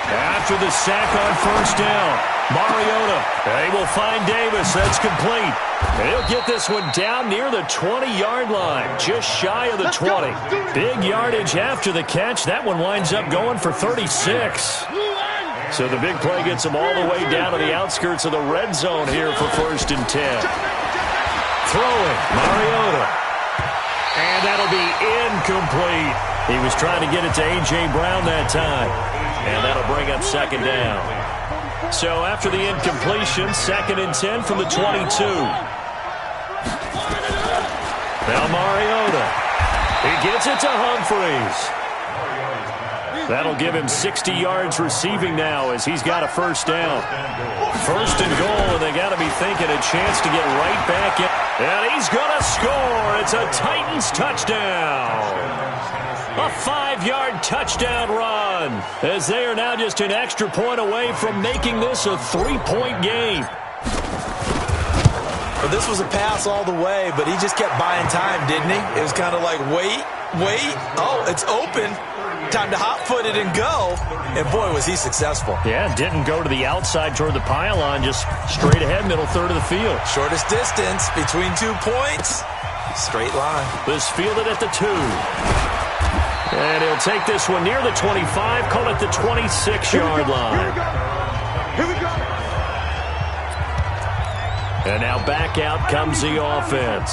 After the sack on first down, Mariota, they will find Davis. That's complete. And he'll get this one down near the 20-yard line, just shy of the 20. Big yardage after the catch. That one winds up going for 36. So the big play gets him all the way down to the outskirts of the red zone here for 1st and 10. Throwing, Mariota. And that'll be incomplete. He was trying to get it to A.J. Brown that time. And that'll bring up 2nd down. So after the incompletion, 2nd and 10 from the 22. Now Mariota. He gets it to Humphries. That'll give him 60 yards receiving now as he's got a first down. First and goal, and they got to be thinking a chance to get right back in. And he's going to score. It's a Titans touchdown. A 5-yard touchdown run as they are now just an extra point away from making this a 3-point game. Well, this was a pass all the way, but he just kept buying time, didn't he? It was kind of like, wait. Oh, it's open. Time to hot-foot it and go. And, boy, was he successful. Yeah, didn't go to the outside toward the pylon, just straight ahead, middle third of the field. Shortest distance between 2 points. Straight line. This fielded at the 2. And he'll take this one near the 25, call it the 26-yard line. Here we go. And now back out comes the offense.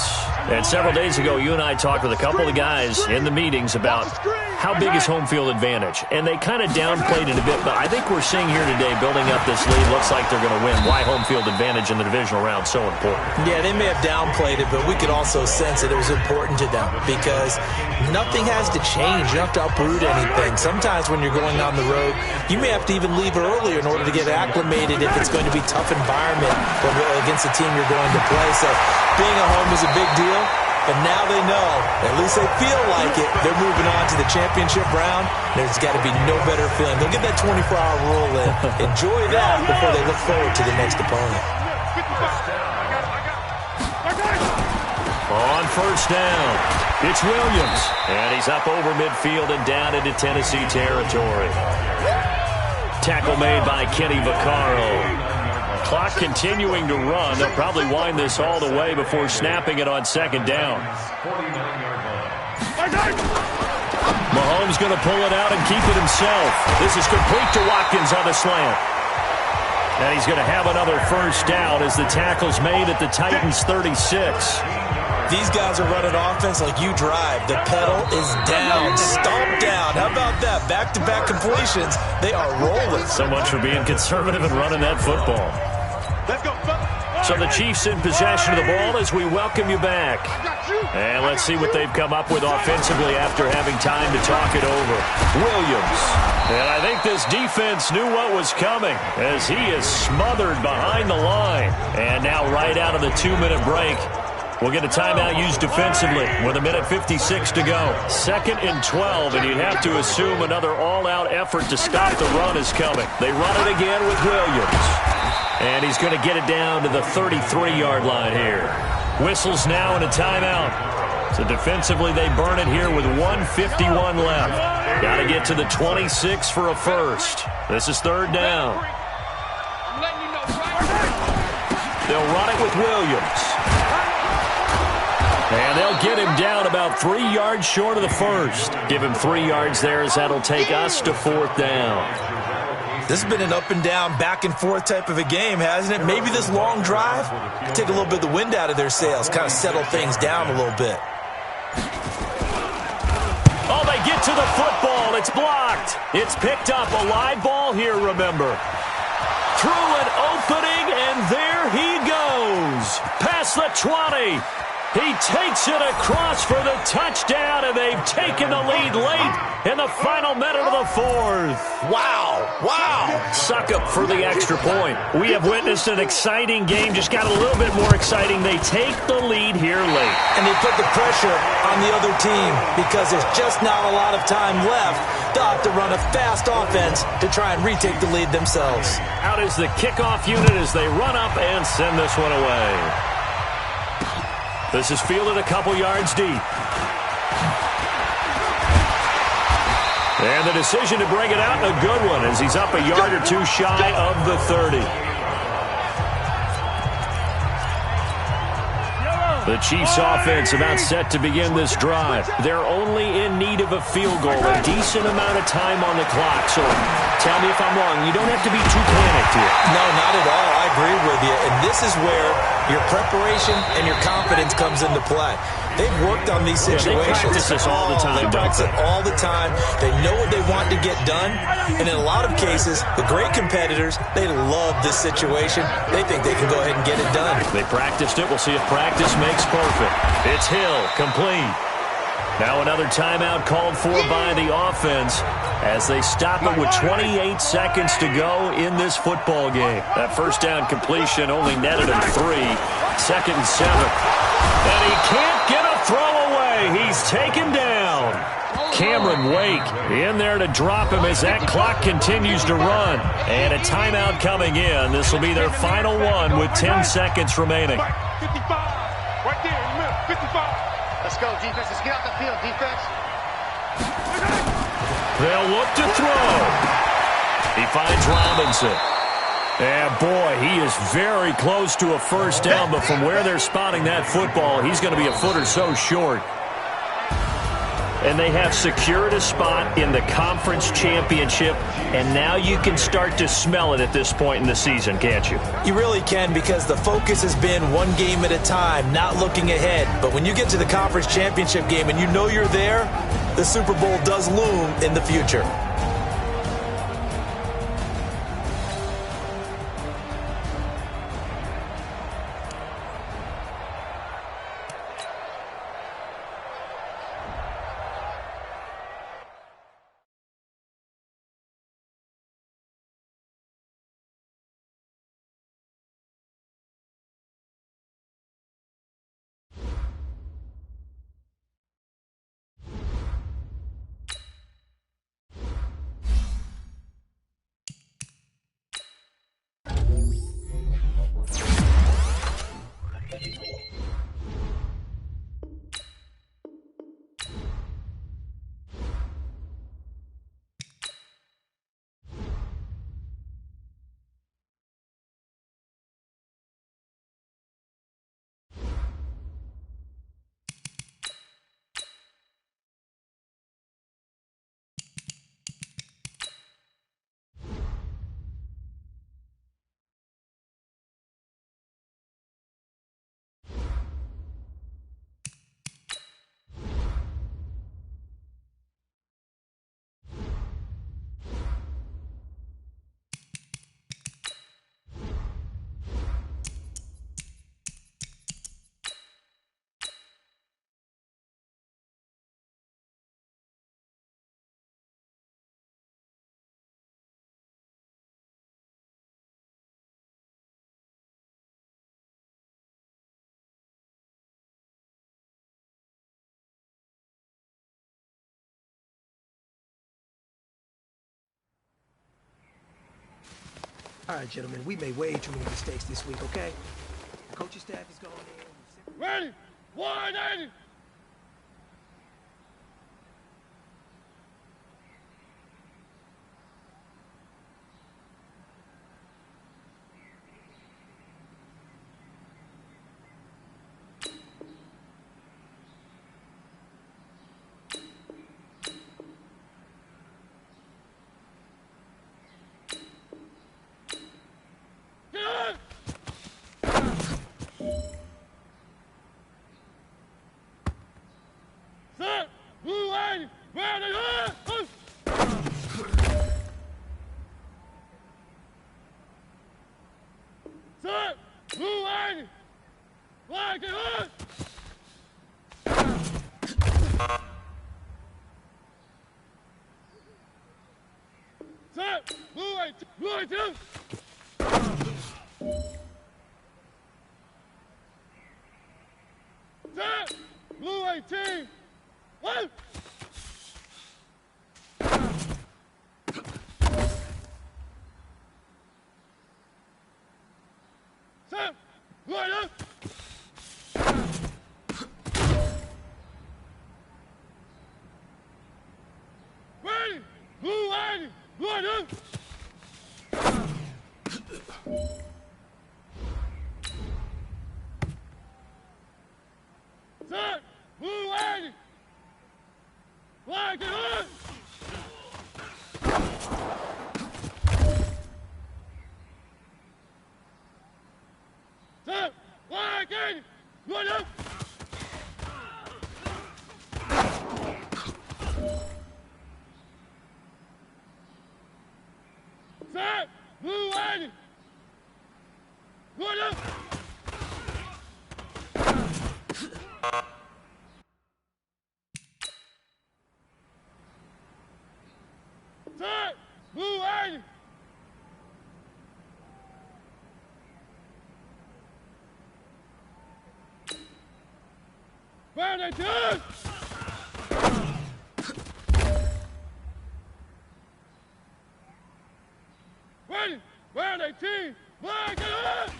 And several days ago, you and I talked with a couple of the guys in the meetings about how big is home field advantage. And they kind of downplayed it a bit, but I think we're seeing here today, building up this lead, looks like they're going to win. Why home field advantage in the divisional round so important? Yeah, they may have downplayed it, but we could also sense that it was important to them because nothing has to change. You don't have to uproot anything. Sometimes when you're going on the road, you may have to even leave earlier in order to get acclimated if it's going to be a tough environment against the team you're going to play. So being at home is a big deal. But now they know, at least they feel like it, they're moving on to the championship round. There's got to be no better feeling. They'll get that 24-hour rule in. Enjoy that before they look forward to the next opponent. On first down, it's Williams. And he's up over midfield and down into Tennessee territory. Tackle made by Kenny Vaccaro. Clock continuing to run. They'll probably wind this all the way before snapping it on second down. Mahomes going to pull it out and keep it himself. This is complete to Watkins on the slant. And he's going to have another first down as the tackle's made at the Titans 36. These guys are running offense like you drive. The pedal is down, stomp down. How about that? Back-to-back completions. They are rolling. So much for being conservative and running that football. Let's go. So the Chiefs in possession of the ball as we welcome you back. And let's see what they've come up with offensively after having time to talk it over. Williams. And I think this defense knew what was coming as he is smothered behind the line. And now right out of the 2-minute break, we'll get a timeout used defensively with 1:56 to go. 2nd and 12, and you'd have to assume another all-out effort to stop the run is coming. They run it again with Williams. And he's going to get it down to the 33-yard line here. Whistles now and a timeout. So defensively, they burn it here with 1:51 left. Got to get to the 26 for a first. This is third down. They'll run it with Williams. And they'll get him down about 3 yards short of the first. Give him 3 yards there as that'll take us to fourth down. This has been an up-and-down, back-and-forth type of a game, hasn't it? Maybe this long drive could take a little bit of the wind out of their sails, kind of settle things down a little bit. Oh, they get to the football. It's blocked. It's picked up. A live ball here, remember. Through an opening, and there he goes. Past the 20. He takes it across for the touchdown, and they've taken the lead late in the final minute of the fourth. Wow. Suck up for the extra point. We have witnessed an exciting game, just got a little bit more exciting. They take the lead here late. And they put the pressure on the other team because there's just not a lot of time left. They'll have to run a fast offense to try and retake the lead themselves. Out is the kickoff unit as they run up and send this one away. This is fielded a couple yards deep. And the decision to bring it out, a good one, as he's up a yard or two shy of the 30. The Chiefs' offense about set to begin this drive. They're only in need of a field goal, a decent amount of time on the clock. So tell me if I'm wrong. You don't have to be too panicked here. No, not at all. I agree with you. And this is where your preparation and your confidence comes into play. They've worked on these situations. They practice this all the time. They practice it all the time. They know what they want to get done. And in a lot of cases, the great competitors, they love this situation. They think they can go ahead and get it done. They practiced it. We'll see if practice makes perfect. It's Hill, complete. Now another timeout called for by the offense as they stop it with 28 seconds to go in this football game. That first down completion only netted him 3. 2nd and 7. And he can't get a throw away. He's taken down. Cameron Wake in there to drop him as that clock continues to run. And a timeout coming in. This will be their final one with 10 seconds remaining. 55. Right there in the middle. 55. Let's go, defense. Let's get out the field, defense. They'll look to throw. He finds Robinson. And, boy, he is very close to a first down, but from where they're spotting that football, he's going to be a foot or so short. And they have secured a spot in the conference championship, and now you can start to smell it at this point in the season, can't you? You really can, because the focus has been one game at a time, not looking ahead. But when you get to the conference championship game and you know you're there, the Super Bowl does loom in the future. All right, gentlemen, we made way too many mistakes this week, okay? The coaching staff is going in. Ready? 180. Blue 18. One. Set. Right up. Ready. Blue 80. Right up. Set. Blue 80. Flag it up. Set. Flag 80. Right up. Set. Blue 80. Right up. Wait! Where they do? Wait! Where they team? Where get up?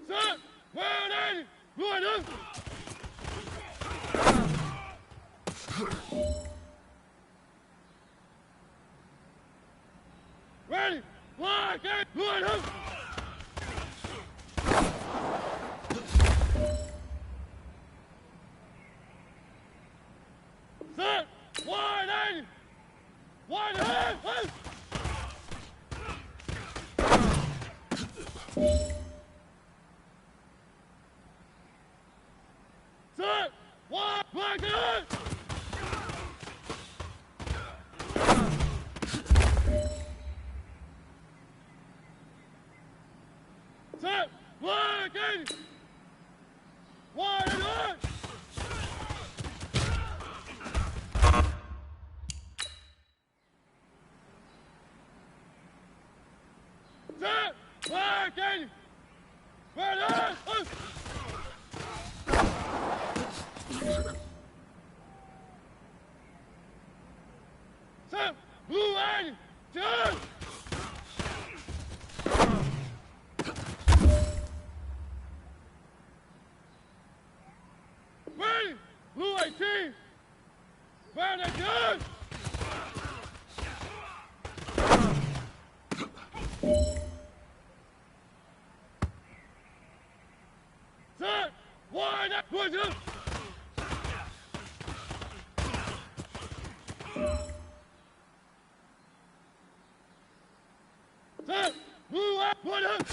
Set! Where they? Right up! Ready? Lock it! Right up! Set! Wide 80! Wide ahead! Hey! Set! Wide! Back ahead! Set! Black 80! Wide ahead! Set! Black 80! Right ahead! Set! Blue 80! Turn! Ready! Blue 18! Where they go? Set! Wide up! Push up! Set! Blue up! Push up!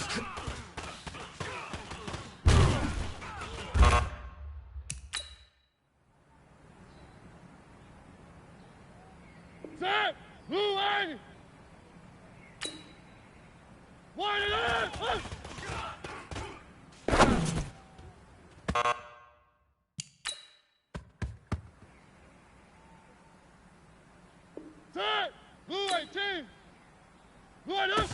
Set! Blue 80! Wide it up! Up! Set! Blue 18! Wide up!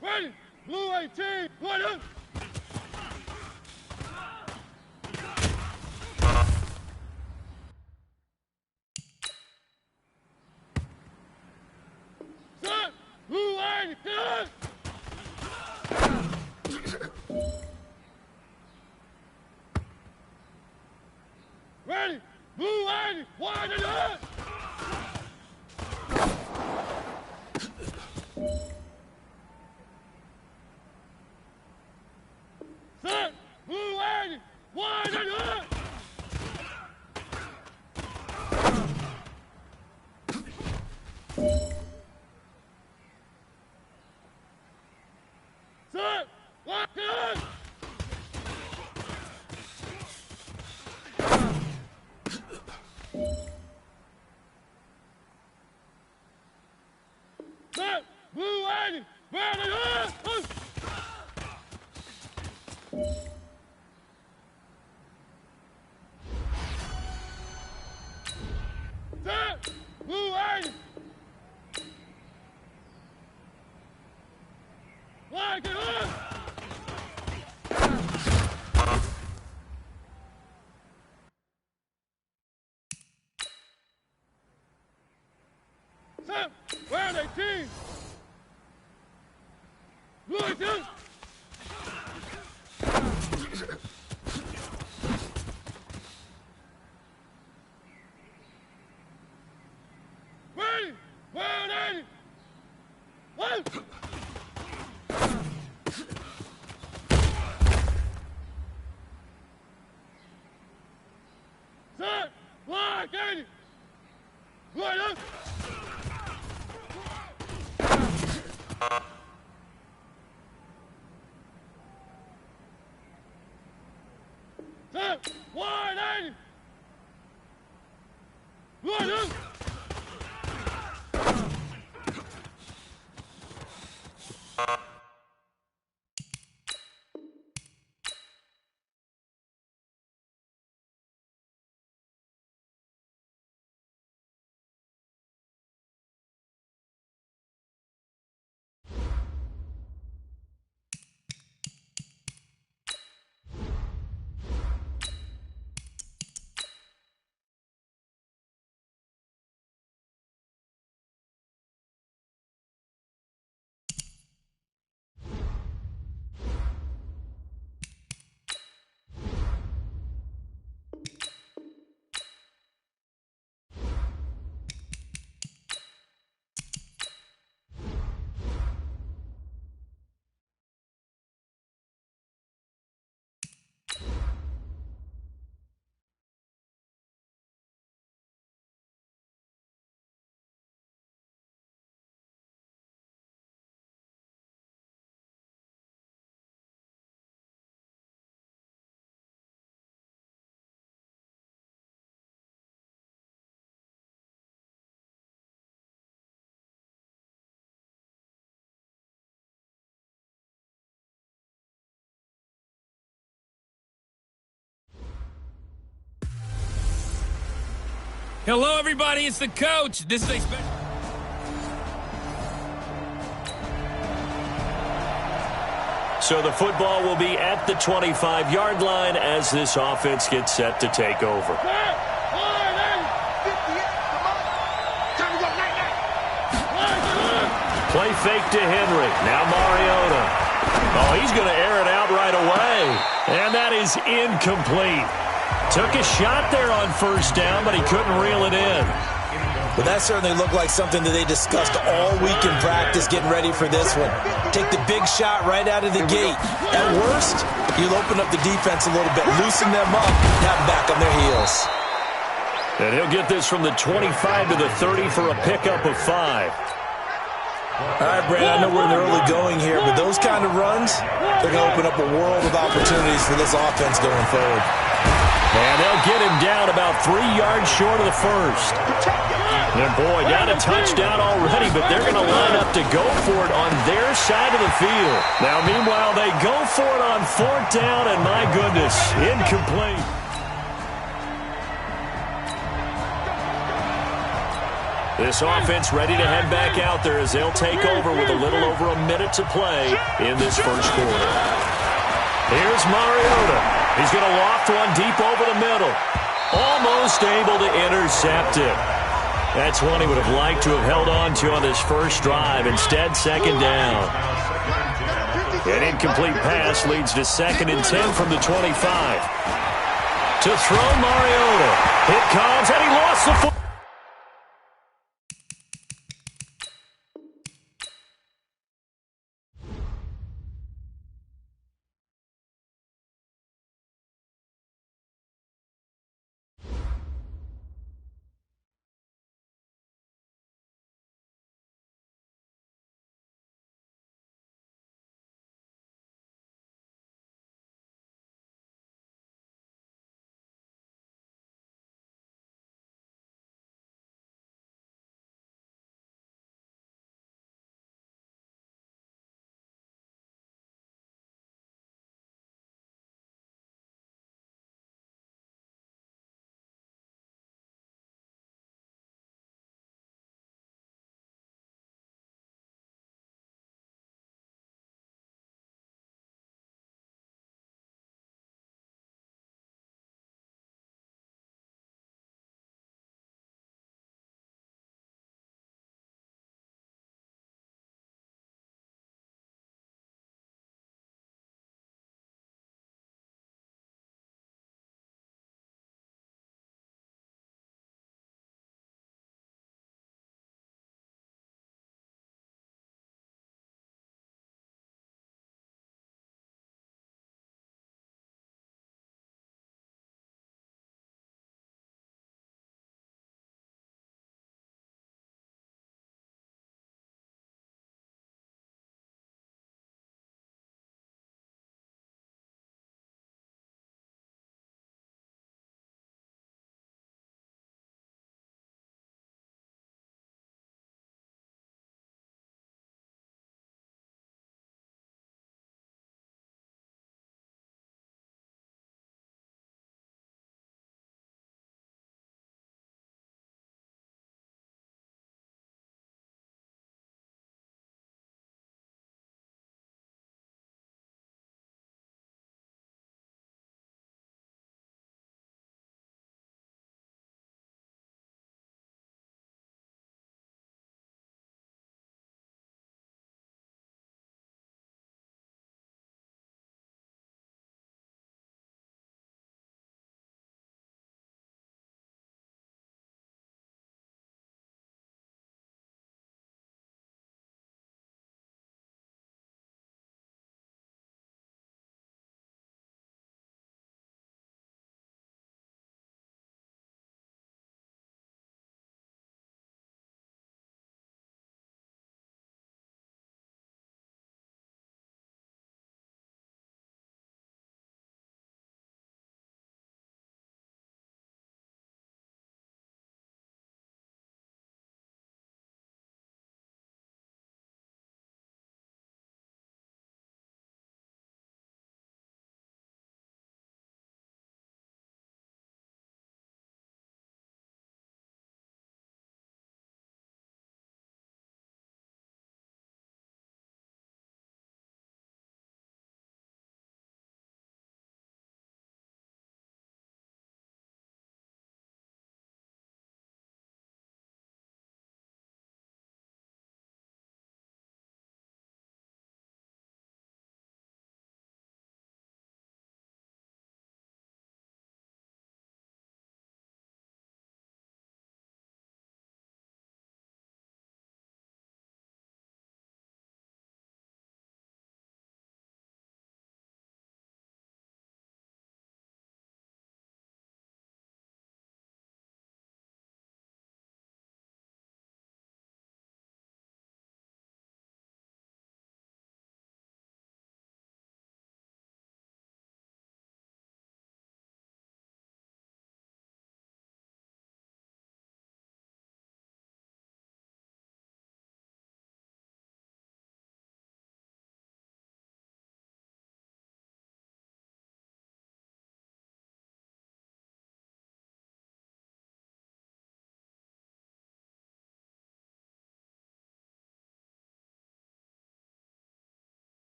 Ready! Blue 18! Wide up! Set! Blue 80! Get Ready! Blue 80! Wide it up! Set! Blue 80! Wide it up! Set! Lock it up! Set! Blue 80! Burn it up! Set! Blue 80! Lock it up! Set! Where are they team? Blue 18! Ready! Where are they? What? Set! Block 80! Right up! Set! Wide 80! Hello, everybody. It's the coach. This is a special... So the football will be at the 25-yard line as this offense gets set to take over. Play fake to Henry. Now Mariota. Oh, he's going to air it out right away. And that is incomplete. Took a shot there on first down, but he couldn't reel it in. But that certainly looked like something that they discussed all week in practice getting ready for this one. Take the big shot right out of the gate. At worst, you'll open up the defense a little bit, loosen them up, have them back on their heels. And he'll get this from the 25 to the 30 for a pickup of 5. All right, Brad, I know we're in the early going here, but those kind of runs, they're going to open up a world of opportunities for this offense going forward. And they'll get him down about 3 yards short of the first. And boy, got a touchdown already, but they're going to line up to go for it on their side of the field. Now, meanwhile, they go for it on 4th down, and my goodness, incomplete. This offense ready to head back out there as they'll take over with a little over a minute to play in this first quarter. Here's Mariota. He's going to loft one deep over the middle. Almost able to intercept it. That's one he would have liked to have held on to on this first drive. Instead, second down. An incomplete pass leads to 2nd and 10 from the 25. To throw Mariota. It comes, and he lost the football.